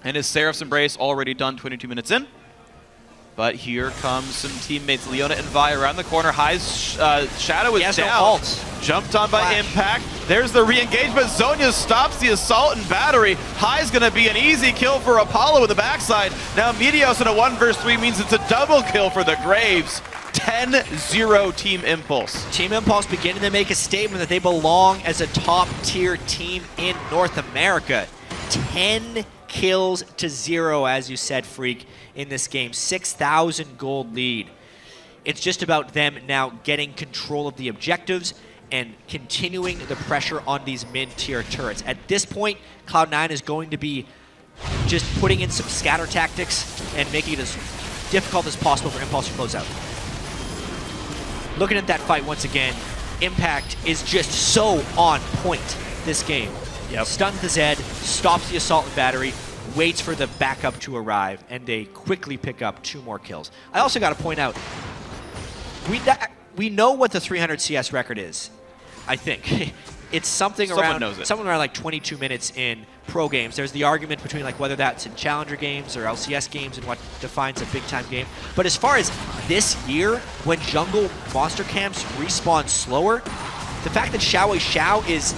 And his Seraph's Embrace already done 22 minutes in. But here comes some teammates. Leona and Vi around the corner. High's Shadow is down. Jumped on by Impact. There's the re-engage, but Zhonya stops the assault and battery. High's going to be an easy kill for Apollo in the backside. Now Meteos in a 1 versus 3 means it's a double kill for the Graves. 10-0 Team Impulse. Team Impulse beginning to make a statement that they belong as a top-tier team in North America. 10 kills to 0, as you said, Freak, in this game. 6,000 gold lead. It's just about them now getting control of the objectives and continuing the pressure on these mid-tier turrets. At this point, Cloud9 is going to be just putting in some scatter tactics and making it as difficult as possible for Impulse to close out. Looking at that fight once again, Impact is just so on point this game. Yep. Stuns the Zed, stops the assault and battery, waits for the backup to arrive, and they quickly pick up 2 more kills. I also got to point out, we know what the 300 CS record is, I think. It's something around like 22 minutes in pro games. There's the argument between like whether that's in challenger games or LCS games and what defines a big time game. But as far as this year, when jungle monster camps respawn slower, the fact that Xiao is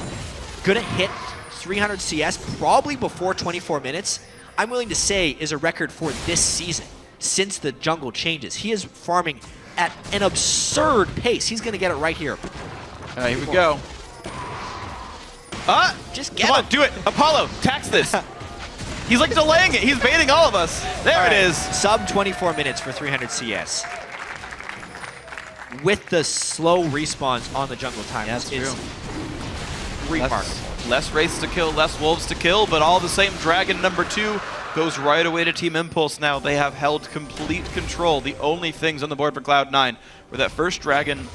gonna hit 300 CS probably before 24 minutes, I'm willing to say is a record for this season since the jungle changes. He is farming at an absurd pace. He's gonna get it right here. Here we go. Just get Come him. on, do it. Apollo, tax this. He's like delaying it. He's baiting all of us. There it is. Sub 24 minutes for 300 CS. With the slow respawns on the jungle time, that's is true. remarkable. Less wraiths to kill, less wolves to kill, but all the same, Dragon number 2 goes right away to Team Impulse now. They have held complete control. The only things on the board for Cloud9 were that first Dragon,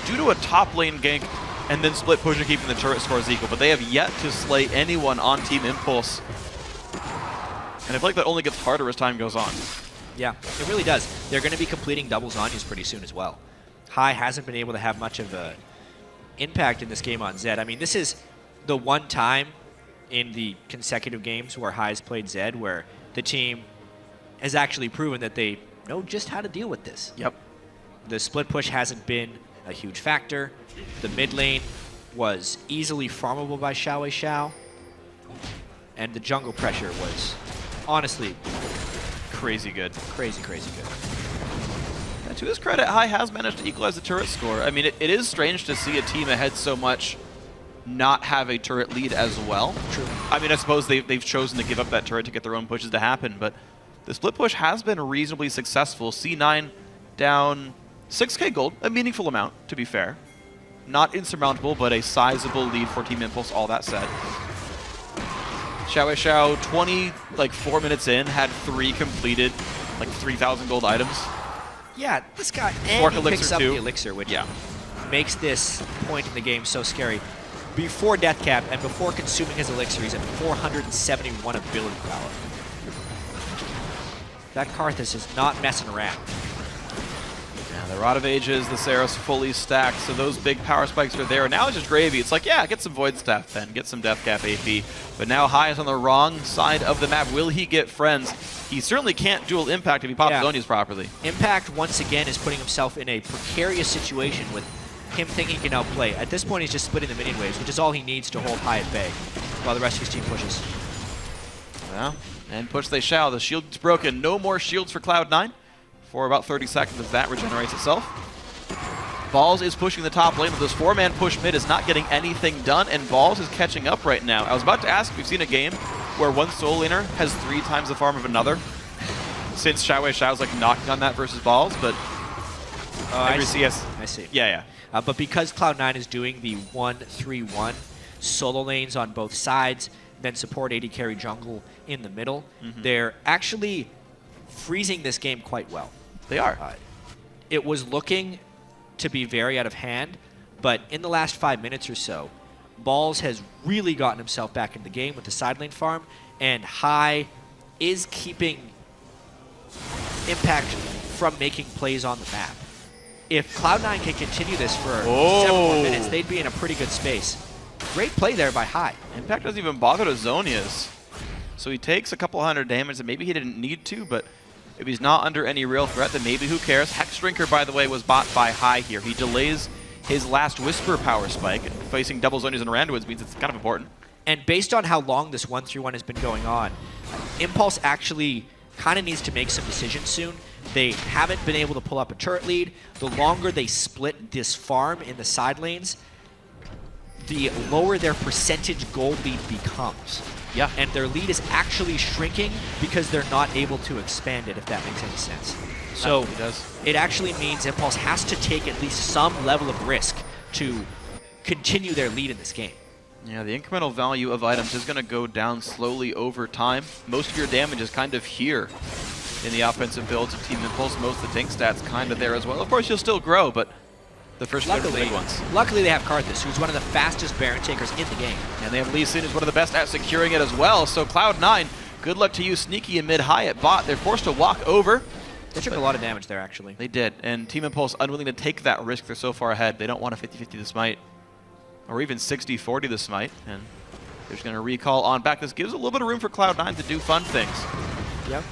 due to a top lane gank, and then split push and keeping the turret scores equal, but they have yet to slay anyone on Team Impulse. And I feel like that only gets harder as time goes on. Yeah, it really does. They're going to be completing double Zhonya's pretty soon as well. High hasn't been able to have much of an impact in this game on Zed. I mean, this is the one time in the consecutive games where High's played Zed where the team has actually proven that they know just how to deal with this. Yep. The split push hasn't been a huge factor. The mid lane was easily farmable by Xiao. And the jungle pressure was honestly crazy good. Crazy good. And to his credit, High has managed to equalize the turret score. I mean, it is strange to see a team ahead so much not have a turret lead as well. True. I mean, I suppose they've chosen to give up that turret to get their own pushes to happen, but the split push has been reasonably successful. C9 down 6k gold, a meaningful amount, to be fair. Not insurmountable, but a sizable lead for Team Impulse, all that said. Xiao, 24 minutes in, had 3 completed, like 3,000 gold items. Yeah, this guy, Fork and he picks elixir up too. the elixir, which makes this point in the game so scary. Before death cap and before consuming his elixir, he's at 471 ability power. That Karthus is not messing around. Yeah, the Rod of Ages, the Saros fully stacked, so those big power spikes are there. Now it's just gravy. It's like, yeah, get some Void Staff then, get some Death Cap AP. But now High is on the wrong side of the map. Will he get friends? He certainly can't dual impact if he pops Zonias properly. Impact, once again, is putting himself in a precarious situation with him thinking he can outplay. At this point, he's just splitting the minion waves, which is all he needs to hold High at bay, while the rest of his team pushes. Well, and push they shall. The shield's broken. No more shields for Cloud9 for about 30 seconds as that regenerates itself. Balls is pushing the top lane, but this 4-man push mid is not getting anything done, and Balls is catching up right now. I was about to ask if we've seen a game where one solo laner has 3 times the farm of another, since Xiao's like knocking on that versus Balls, but every CS... I see. Yeah. But because Cloud9 is doing the 1-3-1 solo lanes on both sides, then support AD carry jungle in the middle, they're actually freezing this game quite well. They are. It was looking to be very out of hand, but in the last 5 minutes or so, Balls has really gotten himself back in the game with the side lane farm, and High is keeping Impact from making plays on the map. If Cloud9 can continue this for several more minutes, they'd be in a pretty good space. Great play there by High. Impact doesn't even bother to Zonias. So he takes a couple hundred damage that maybe he didn't need to, but if he's not under any real threat, then maybe who cares? Hex Drinker, by the way, was bought by High here. He delays his last Whisper power spike. Facing double Zonias and Randuins means it's kind of important. And based on how long this 1-3-1 has been going on, Impulse actually kind of needs to make some decisions soon. They haven't been able to pull up a turret lead. The longer they split this farm in the side lanes, the lower their percentage gold lead becomes. Yeah. And their lead is actually shrinking because they're not able to expand it, if that makes any sense. So it actually means Impulse has to take at least some level of risk to continue their lead in this game. Yeah, the incremental value of items is going to go down slowly over time. Most of your damage is kind of here in the offensive builds of Team Impulse. Most of the tank stats kind of there as well. Of course, you'll still grow, but the first are the big ones. Luckily, they have Karthus, who's one of the fastest Baron takers in the game. And they have Lee Sin, who's one of the best at securing it as well. So Cloud9, good luck to you, sneaky and mid-high at bot. They're forced to walk over. They took a lot of damage there, actually. They did, and Team Impulse unwilling to take that risk. They're so far ahead. They don't want a 50-50 the smite, or even 60-40 the smite, and they're just going to recall on back. This gives a little bit of room for Cloud9 to do fun things. Yep.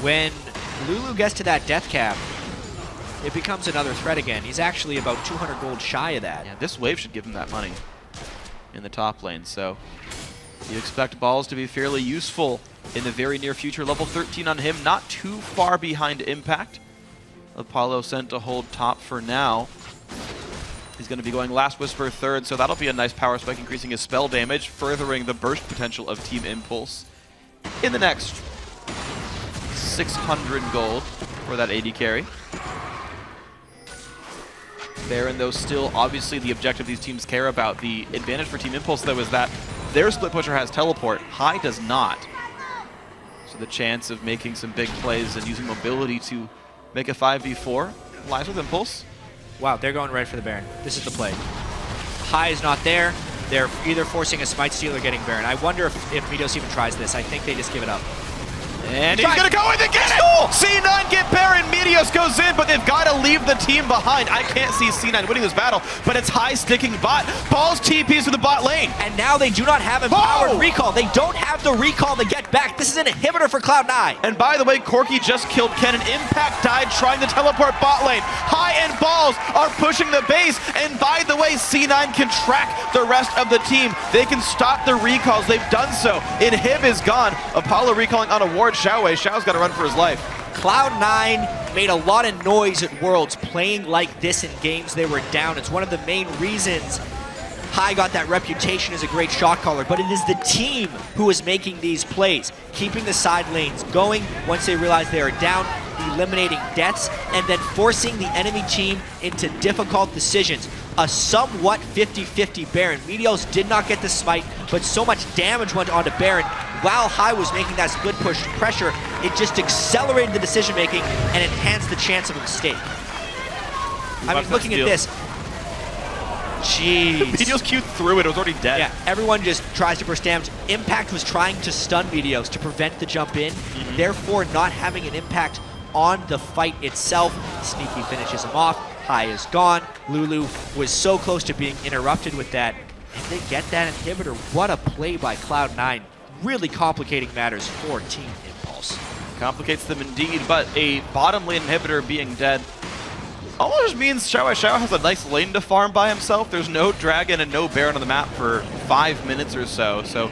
When Lulu gets to that death cap, it becomes another threat again. He's actually about 200 gold shy of that. Yeah, this wave should give him that money in the top lane, so you expect Balls to be fairly useful in the very near future. Level 13 on him, not too far behind Impact. Apollo sent to hold top for now. He's going to be going Last Whisper third, so that'll be a nice power spike, increasing his spell damage, furthering the burst potential of Team Impulse. In the next 600 gold for that AD carry. Baron, though, still obviously the objective these teams care about. The advantage for Team Impulse, though, is that their split pusher has teleport. High does not. So the chance of making some big plays and using mobility to make a 5v4 lies with Impulse. Wow, they're going right for the Baron. This is the play. High is not there. They're either forcing a Smite Steal or getting Baron. I wonder if Midos even tries this. I think they just give it up. And he's going to go in and get it! C9 get Baron, Meteos goes in, but they've got to leave the team behind. I can't see C9 winning this battle, but it's High sticking bot. Balls TPs to the bot lane. And now they do not have empowered recall. They don't have the recall to get back. This is an inhibitor for Cloud9. And by the way, Corki just killed Ken, and Impact died trying to teleport bot lane. High and Balls are pushing the base, and by the way, C9 can track the rest of the team. They can stop the recalls. They've done so. Inhib is gone. Apollo recalling on a ward. Xiao's got to run for his life. Cloud9 made a lot of noise at Worlds playing like this in games they were down. It's one of the main reasons High got that reputation as a great shot caller, but it is the team who is making these plays, keeping the side lanes going once they realize they are down, eliminating deaths, and then forcing the enemy team into difficult decisions. A somewhat 50-50 Baron. Meteos did not get the smite, but so much damage went onto Baron. While High was making that split push pressure, it just accelerated the decision making and enhanced the chance of a mistake. I mean, looking at this, jeez. Meteos Q through it was already dead. Yeah, everyone just tries to burst damage. Impact was trying to stun Meteos to prevent the jump in. Therefore, not having an Impact on the fight itself. Sneaky finishes him off. High is gone. Lulu was so close to being interrupted with that. And they get that inhibitor. What a play by Cloud9. Really complicating matters for Team Impulse. Complicates them indeed, but a bottom lane inhibitor being dead almost just means Xiao has a nice lane to farm by himself. There's no dragon and no Baron on the map for 5 minutes or so. So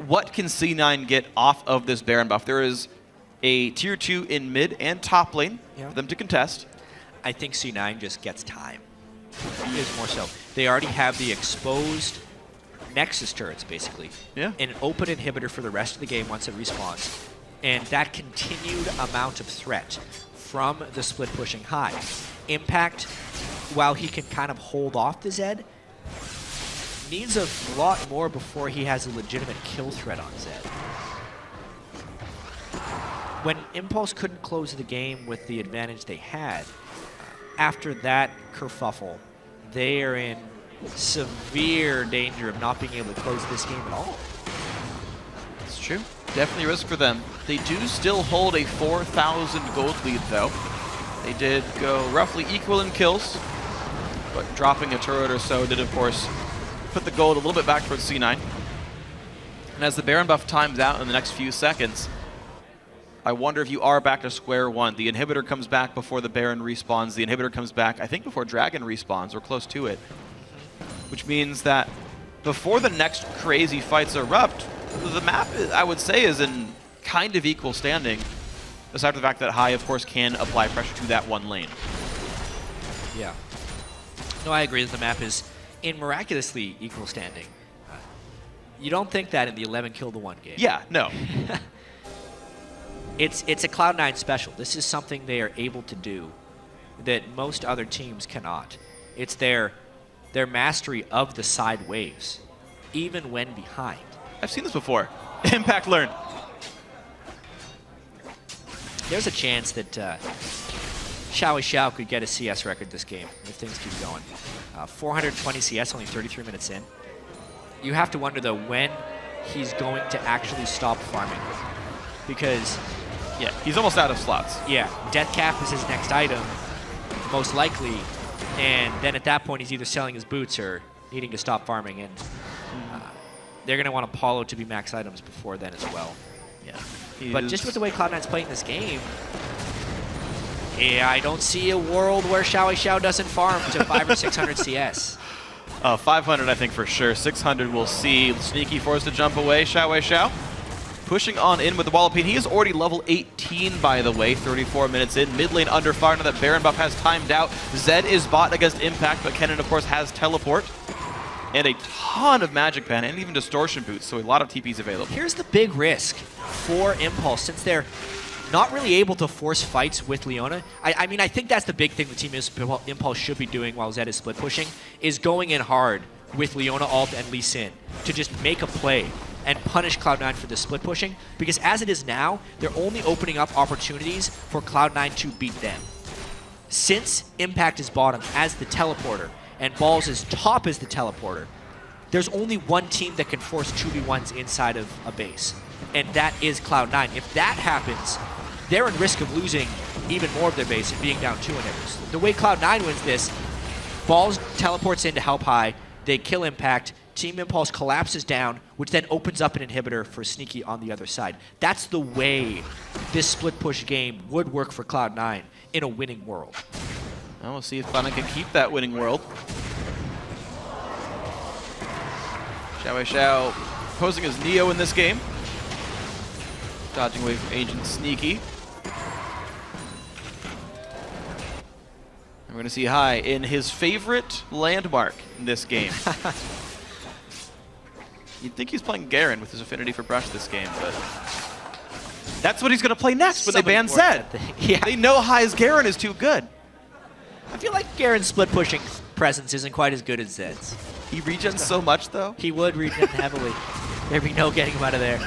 what can C9 get off of this Baron buff? There is a tier 2 in mid and top lane for them to contest. I think C9 just gets time. It is more so. They already have the exposed Nexus turrets, basically. Yeah. And an open inhibitor for the rest of the game once it respawns. And that continued amount of threat from the split pushing high. Impact, while he can kind of hold off the Zed, needs a lot more before he has a legitimate kill threat on Zed. When Impulse couldn't close the game with the advantage they had, after that kerfuffle, they are in severe danger of not being able to close this game at all. It's true. Definitely a risk for them. They do still hold a 4,000 gold lead, though. They did go roughly equal in kills, but dropping a turret or so did, of course, put the gold a little bit back towards C9. And as the Baron buff times out in the next few seconds, I wonder if you are back to square one. The inhibitor comes back before the Baron respawns. The inhibitor comes back, I think, before Dragon respawns, or close to it. Which means that before the next crazy fights erupt, the map, I would say, is in kind of equal standing, aside from the fact that High, of course, can apply pressure to that one lane. Yeah. No, I agree that the map is in miraculously equal standing. You don't think that in the 11 kill to 1 game. Yeah, no. It's a Cloud9 special. This is something they are able to do that most other teams cannot. It's their mastery of the side waves, even when behind. I've seen this before. Impact learned. There's a chance that Xiao could get a CS record this game if things keep going. 420 CS, only 33 minutes in. You have to wonder, though, when he's going to actually stop farming. Because, yeah, he's almost out of slots. Yeah, Death Cap is his next item, most likely. And then at that point, he's either selling his boots or needing to stop farming. And they're going to want Apollo to be max items before then as well. Yeah. But just with the way Cloud9's playing this game, yeah, I don't see a world where Xiao doesn't farm to 500 or 600 CS. 500, I think, for sure. 600, we'll see. Sneaky forced to jump away. Xiao. Pushing on in with the wall of pain. He is already level 18, by the way, 34 minutes in. Mid lane under fire. Now that Baron buff has timed out. Zed is bought against Impact, but Kennen, of course, has teleport. And a ton of magic pen and even distortion boots, so a lot of TPs available. Here's the big risk for Impulse, since they're not really able to force fights with Leona. I mean, I think that's the big thing the team Impulse should be doing while Zed is split pushing, is going in hard with Leona ult and Lee Sin to just make a play and punish Cloud9 for the split pushing, because as it is now, they're only opening up opportunities for Cloud9 to beat them. Since Impact is bottom as the teleporter, and Balls is top as the teleporter, there's only one team that can force 2v1s inside of a base, and that is Cloud9. If that happens, they're in risk of losing even more of their base and being down 2 inhibitors. The way Cloud9 wins this, Balls teleports in to help High, they kill Impact, Team Impulse collapses down, which then opens up an inhibitor for Sneaky on the other side. That's the way this split push game would work for Cloud9 in a winning world. Well, we'll see if Cloud9 can keep that winning world. Xiao posing as Neo in this game. Dodging away from Agent Sneaky. And we're going to see High in his favorite landmark in this game. You'd think he's playing Garen with his affinity for Brush this game, but that's what he's going to play next when they ban Zed. Yeah. They know High's Garen is too good. I feel like Garen's split pushing presence isn't quite as good as Zed's. He regens so much, though. He would regen heavily. There'd be no getting him out of there.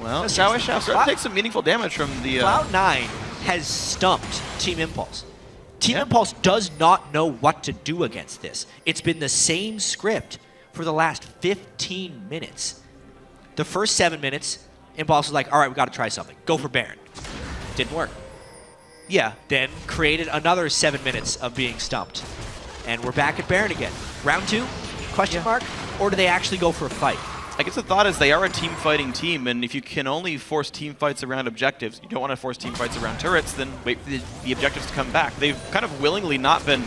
Well, Xiao starting to take some meaningful damage from the... Cloud9 has stumped Team Impulse. Team Impulse does not know what to do against this. It's been the same script for the last 15 minutes. The first 7 minutes, Impulse was like, all right, we got to try something. Go for Baron. Didn't work. Yeah. Then created another 7 minutes of being stumped. And we're back at Baron again. Round 2, question mark? Or do they actually go for a fight? I guess the thought is they are a team-fighting team, and if you can only force team fights around objectives, you don't want to force team fights around turrets, then wait for the objectives to come back. They've kind of willingly not been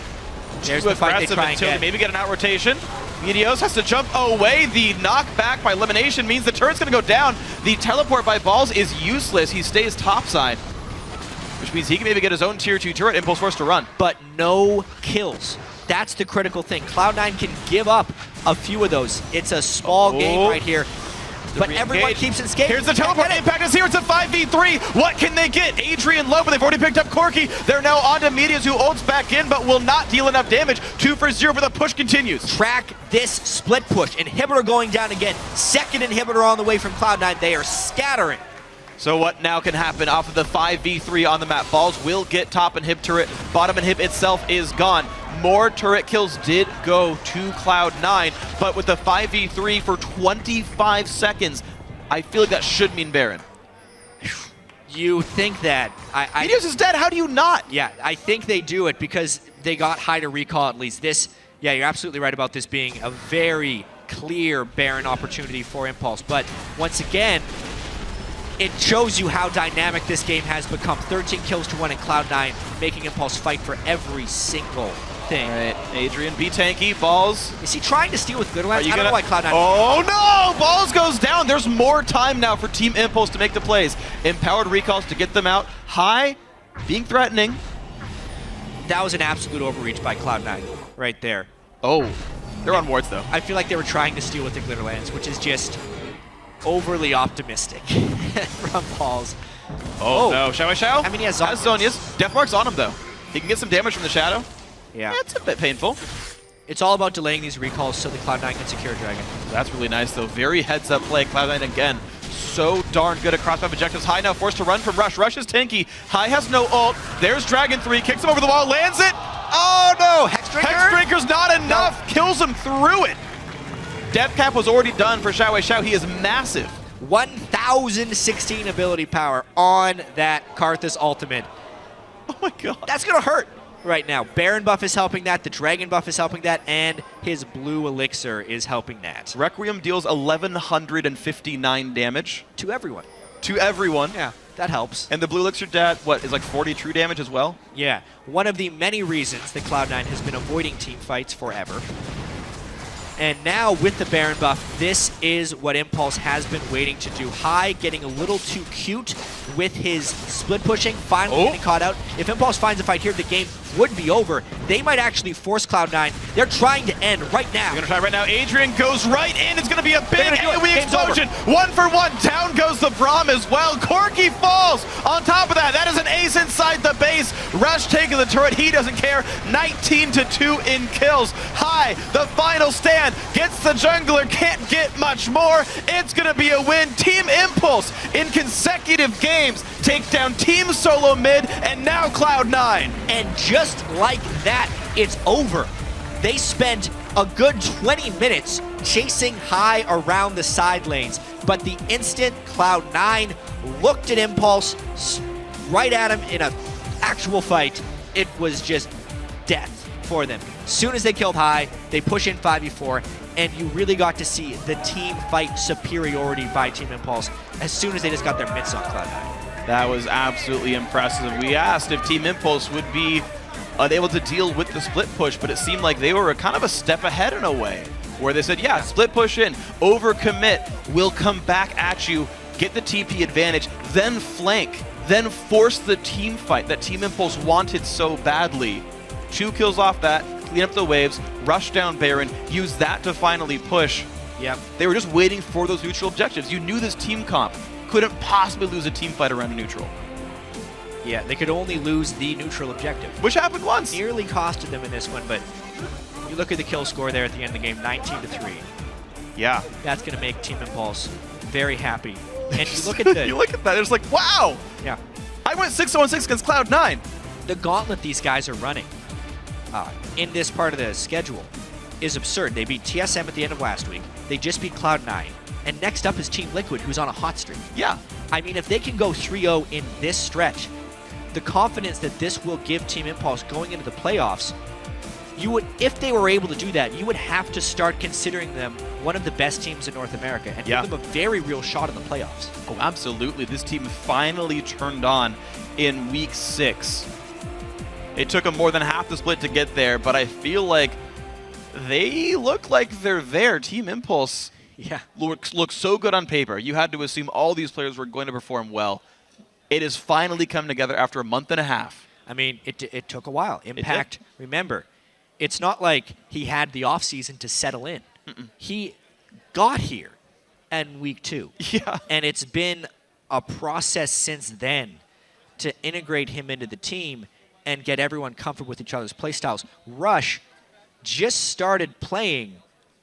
There's too the fight they aggressive try and until get. they maybe get an out-rotation. Meteos has to jump away. The knockback by elimination means the turret's going to go down. The teleport by Balls is useless. He stays topside, which means he can maybe get his own tier 2 turret. Impulse forced to run. But no kills. That's the critical thing. Cloud9 can give up a few of those. It's a small game right here. But everyone keeps escaping. Here's the teleport. Impact is here. It's a 5v3. What can they get? Adrian low, but they've already picked up Corki. They're now on to Meteos, who ults back in, but will not deal enough damage. 2 for 0, but the push continues. Track this split push. Inhibitor going down again. Second inhibitor on the way from Cloud9. They are scattering. So what now can happen off of the 5v3 on the map? Balls will get top inhib turret. Bottom inhib itself is gone. More turret kills did go to Cloud9, but with the 5v3 for 25 seconds, I feel like that should mean Baron. You think that. Meteos is dead. How do you not? Yeah, I think they do it because they got high to recall at least. Yeah, you're absolutely right about this being a very clear Baron opportunity for Impulse. But once again, it shows you how dynamic this game has become. 13 kills to 1 in Cloud9, making Impulse fight for every single thing. All right, Adrian, be tanky. Balls. Is he trying to steal with Goodlands? I don't know why Cloud9... Oh no! Balls goes down. There's more time now for Team Impulse to make the plays. Empowered recalls to get them out. High, being threatening. That was an absolute overreach by Cloud9 right there. Oh, they're on wards though. I feel like they were trying to steal with the Glitterlands, which is just overly optimistic from Balls. Oh no, Shao? I mean, he has Zonia's. Deathmark's on him though. He can get some damage from the Shadow. Yeah. It's a bit painful. It's all about delaying these recalls so that Cloud9 can secure Dragon. That's really nice though. Very heads-up play. Cloud9 again. So darn good across map objectives. High now forced to run from Rush. Rush is tanky. High has no ult. There's Dragon 3. Kicks him over the wall. Lands it. Oh no! Hexdrinker's not enough. No. Kills him through it. Death cap was already done for Xiao Wei Xiao. He is massive. 1,016 ability power on that Karthus ultimate. Oh my god. That's gonna hurt right now. Baron buff is helping that, the Dragon buff is helping that, and his blue elixir is helping that. Requiem deals 1,159 damage. To everyone. To everyone. Yeah, that helps. And the blue elixir what, is like 40 true damage as well? Yeah, one of the many reasons that Cloud9 has been avoiding team fights forever. And now with the Baron buff, this is what Impulse has been waiting to do. High getting a little too cute with his split pushing, finally getting caught out. If Impulse finds a fight here, the game would be over. They might actually force Cloud9. They're trying to end right now. They're gonna try right now. Adrian goes right in. It's gonna be a big AoE explosion. 1 for 1. Down goes the Braum as well. Corki falls. On top of that, that is an ace inside the base. Rush taking the turret. He doesn't care. 19-2 in kills. High, the final stand. Gets the jungler. Can't get much more. It's gonna be a win. Team Impulse in consecutive games take down Team Solo Mid and now Cloud9. And just like that, it's over. They spent a good 20 minutes chasing High around the side lanes, but the instant Cloud9 looked at Impulse, right at him in an actual fight, it was just death for them. As soon as they killed High, they push in 5v4, and you really got to see the team fight superiority by Team Impulse as soon as they just got their mitts on Cloud9. That was absolutely impressive. We asked if Team Impulse would be unable to deal with the split push, but it seemed like they were kind of a step ahead in a way, where they said, yeah, split push in, overcommit, we'll come back at you, get the TP advantage, then flank, then force the team fight that Team Impulse wanted so badly. 2 kills off that, clean up the waves, rush down Baron, use that to finally push. Yep. They were just waiting for those neutral objectives. You knew this team comp couldn't possibly lose a team fight around a neutral. Yeah, they could only lose the neutral objective. Which happened once. Nearly costed them in this one, but you look at the kill score there at the end of the game, 19-3. Yeah. That's going to make Team Impulse very happy. And you look at the... you look at that, it's like, wow! Yeah. I went 6-0-6 against Cloud9. The gauntlet these guys are running in this part of the schedule is absurd. They beat TSM at the end of last week. They just beat Cloud9. And next up is Team Liquid, who's on a hot streak. Yeah. I mean, if they can go 3-0 in this stretch, the confidence that this will give Team Impulse going into the playoffs, if they were able to do that, you would have to start considering them one of the best teams in North America and give them a very real shot in the playoffs. Oh, absolutely. This team finally turned on in week 6. It took them more than half the split to get there, but I feel like they look like they're there. Team Impulse looks so good on paper. You had to assume all these players were going to perform well. It has finally come together after a month and a half. I mean, it took a while. Impact, remember, it's not like he had the offseason to settle in. He got here in week 2. Yeah. And it's been a process since then to integrate him into the team and get everyone comfortable with each other's playstyles. Rush just started playing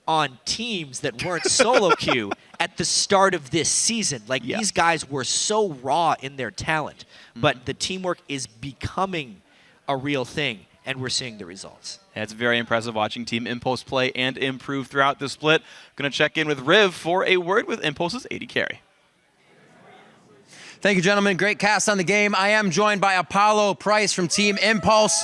on teams that weren't solo queue at the start of this season. Like, these guys were so raw in their talent, but the teamwork is becoming a real thing, and we're seeing the results. Yeah, it's very impressive watching Team Impulse play and improve throughout the split. Going to check in with Riv for a word with Impulse's AD carry. Thank you, gentlemen. Great cast on the game. I am joined by Apollo Price from Team Impulse.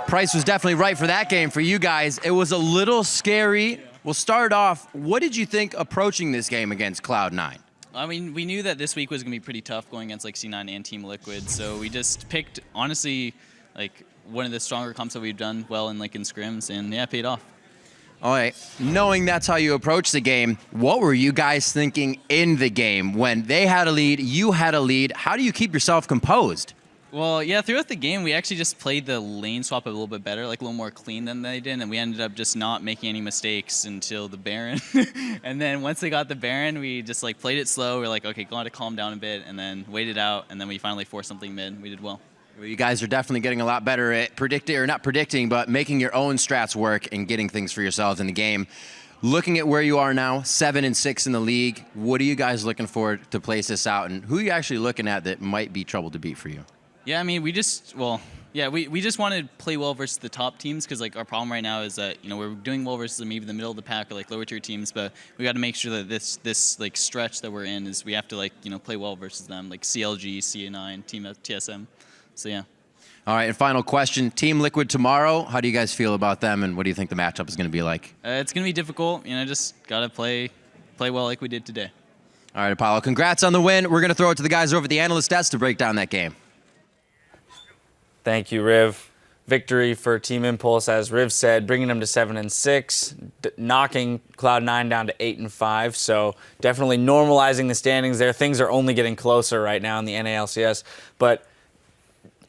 Price was definitely right for that game for you guys. It was a little scary. We'll start off. What did you think approaching this game against Cloud9? I mean, we knew that this week was going to be pretty tough going against like C9 and Team Liquid, so we just picked, honestly, like one of the stronger comps that we've done well in scrims, and yeah, it paid off. All right, knowing that's how you approach the game, what were you guys thinking in the game when they had a lead, you had a lead? How do you keep yourself composed? Well, yeah, throughout the game, we actually just played the lane swap a little bit better, like a little more clean than they did, and we ended up just not making any mistakes until the Baron. And then once they got the Baron, we just like played it slow. We're like, okay, got to calm down a bit, and then waited out, and then we finally forced something mid. We did well. You guys are definitely getting a lot better at predicting, or not predicting, but making your own strats work and getting things for yourselves in the game. Looking at where you are now, 7-6 in the league, what are you guys looking for to place this out, and who are you actually looking at that might be trouble to beat for you? Yeah, I mean, we just want to play well versus the top teams, because like our problem right now is that we're doing well versus maybe the middle of the pack or like lower tier teams, but we got to make sure that this like stretch that we're in is we have to play well versus them, like CLG, CA9, Team TSM. So yeah. All right, and final question. Team Liquid tomorrow, how do you guys feel about them, and what do you think the matchup is going to be like? It's going to be difficult. Just got to play well like we did today. All right, Apollo, congrats on the win. We're going to throw it to the guys over at the analyst desk to break down that game. Thank you, Riv. Victory for Team Impulse, as Riv said, bringing them to 7-6, knocking Cloud9 down to 8-5. So definitely normalizing the standings there. Things are only getting closer right now in the NA LCS. But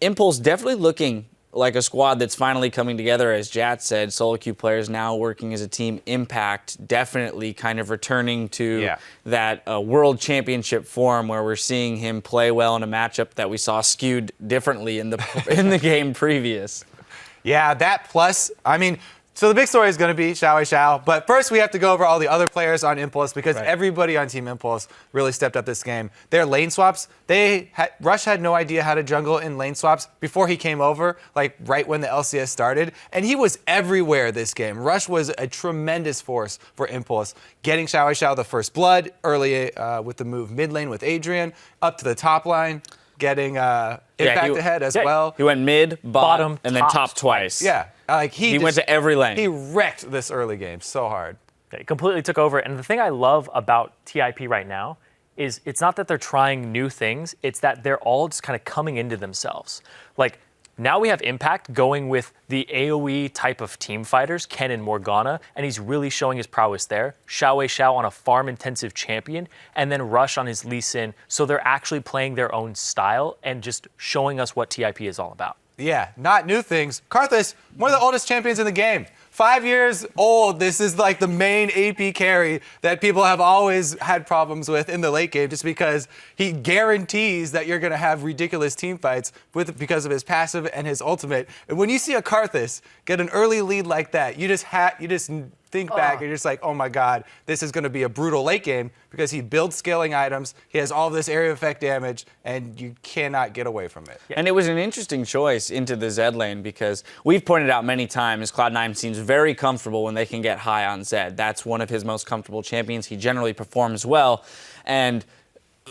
Impulse definitely looking like a squad that's finally coming together, as Jat said. Solo queue players now working as a team. Impact definitely kind of returning to that world championship form, where we're seeing him play well in a matchup that we saw skewed differently in the game previous. Yeah, that plus, I mean, so the big story is going to be Xiao, but first we have to go over all the other players on Impulse, because everybody on Team Impulse really stepped up this game. Their lane swaps, Rush had no idea how to jungle in lane swaps before he came over, like right when the LCS started, and he was everywhere this game. Rush was a tremendous force for Impulse, getting Xiao the first blood early with the move mid lane with Adrian, up to the top line, getting Impact ahead as well. He went mid, bottom, and then top twice. Yeah. He went to every lane. He wrecked this early game so hard. He completely took over. And the thing I love about TIP right now is it's not that they're trying new things, it's that they're all just kind of coming into themselves. Like, now we have Impact going with the AoE type of team fighters, Ken and Morgana, and he's really showing his prowess there. Xiao on a farm-intensive champion, and then Rush on his Lee Sin. So they're actually playing their own style and just showing us what TIP is all about. Yeah, not new things. Karthus, one of the oldest champions in the game. 5 years old. This is like the main AP carry that people have always had problems with in the late game, just because he guarantees that you're going to have ridiculous team fights because of his passive and his ultimate. And when you see a Karthus get an early lead like that, you just think back and you're just like, oh my God, this is going to be a brutal late game because he builds scaling items, he has all this area effect damage, and you cannot get away from it. And it was an interesting choice into the Zed lane because we've pointed out many times Cloud9 seems very comfortable when they can get high on Zed. That's one of his most comfortable champions. He generally performs well. And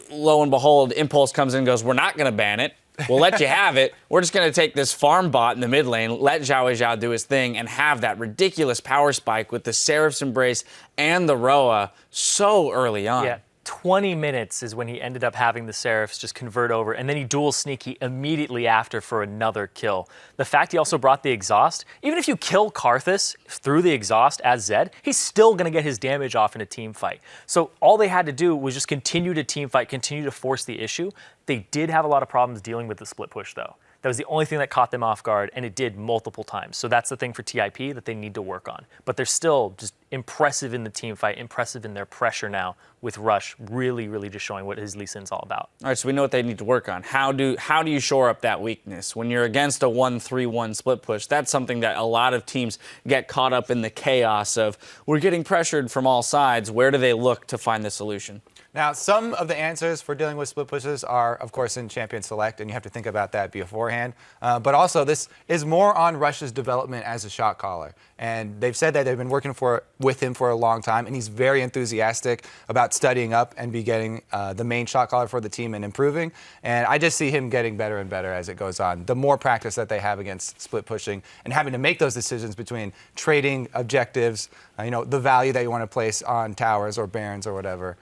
lo and behold, Impulse comes in and goes, we're not going to ban it. We'll let you have it. We're just going to take this farm bot in the mid lane, let Xiao do his thing, and have that ridiculous power spike with the Seraph's Embrace and the Roa so early on. Yeah, 20 minutes is when he ended up having the Seraphs just convert over, and then he dual sneaky immediately after for another kill. The fact he also brought the exhaust, even if you kill Karthus through the exhaust as Zed, he's still going to get his damage off in a team fight. So all they had to do was just continue to team fight, continue to force the issue. They did have a lot of problems dealing with the split push, though. That was the only thing that caught them off guard, and it did multiple times. So that's the thing for TIP that they need to work on. But they're still just impressive in the team fight, impressive in their pressure now with Rush, really, really just showing what his Lee Sin's all about. All right, so we know what they need to work on. How do you shore up that weakness? When you're against a 1-3-1 split push, that's something that a lot of teams get caught up in the chaos of, we're getting pressured from all sides. Where do they look to find the solution? Now, some of the answers for dealing with split pushes are, of course, in Champion Select, and you have to think about that beforehand. But also, this is more on Rush's development as a shot caller. And they've said that they've been working with him for a long time, and he's very enthusiastic about studying up and be getting the main shot caller for the team and improving. And I just see him getting better and better as it goes on. The more practice that they have against split pushing and having to make those decisions between trading objectives, the value that you want to place on towers or barons or whatever,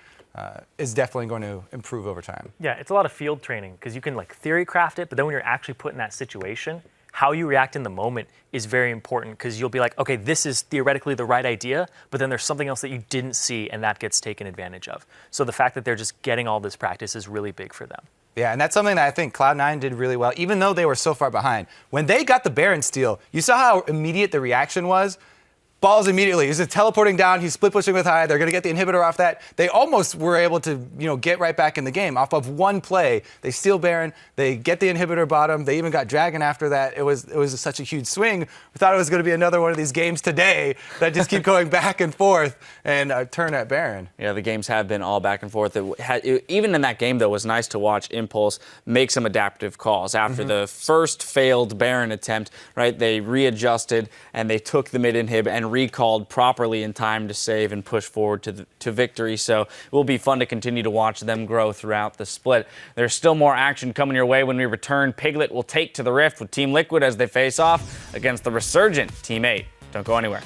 is definitely going to improve over time. Yeah, it's a lot of field training because you can theory craft it, but then when you're actually put in that situation, how you react in the moment is very important because you'll be like, okay, this is theoretically the right idea, but then there's something else that you didn't see and that gets taken advantage of. So the fact that they're just getting all this practice is really big for them. Yeah, and that's something that I think Cloud9 did really well, even though they were so far behind. When they got the Baron steal, you saw how immediate the reaction was. Balls immediately. He's just teleporting down. He's split pushing with high. They're going to get the inhibitor off that. They almost were able to, get right back in the game off of one play. They steal Baron. They get the inhibitor bottom. They even got Dragon after that. It was such a huge swing. We thought it was going to be another one of these games today that just keep going back and forth and turn at Baron. Yeah, the games have been all back and forth. Even in that game, though, it was nice to watch Impulse make some adaptive calls. After the first failed Baron attempt, right, they readjusted and they took the mid inhib and recalled properly in time to save and push forward to victory. So it will be fun to continue to watch them grow throughout the split. There's still more action coming your way when we return. Piglet will take to the Rift with Team Liquid as they face off against the resurgent Team 8. Don't go anywhere.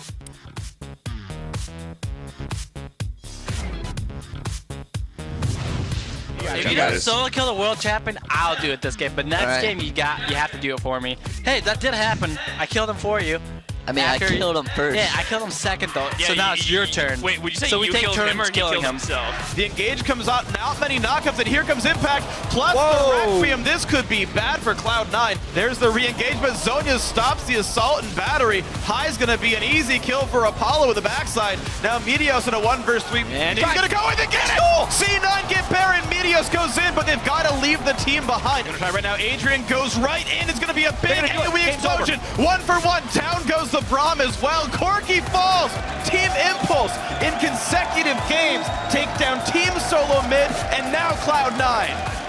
If you don't solo kill the world champion, I'll do it this game. But next game, you have to do it for me. Hey, that did happen. I killed him for you. I mean, I killed him first. Yeah, I killed him second, though. Yeah, so now it's your turn. Wait, would you say so we you take killed him or turns killing him? Himself? The engage comes out, not many knockups, and here comes Impact, plus Whoa. the Requiem. This could be bad for Cloud9. There's the re-engagement. Zonya stops the assault and battery. High's going to be an easy kill for Apollo with the backside. Now Meteos in a 1v3. And he's going to go in and get it! C9 get Baron. Meteos goes in, but they've got to leave the team behind. Right now, Adrian goes right in. It's going to be a big AoE explosion. 1-for-1. Down goes the Braum as well. Corki falls. Team Impulse in consecutive games take down Team Solo Mid and now Cloud9.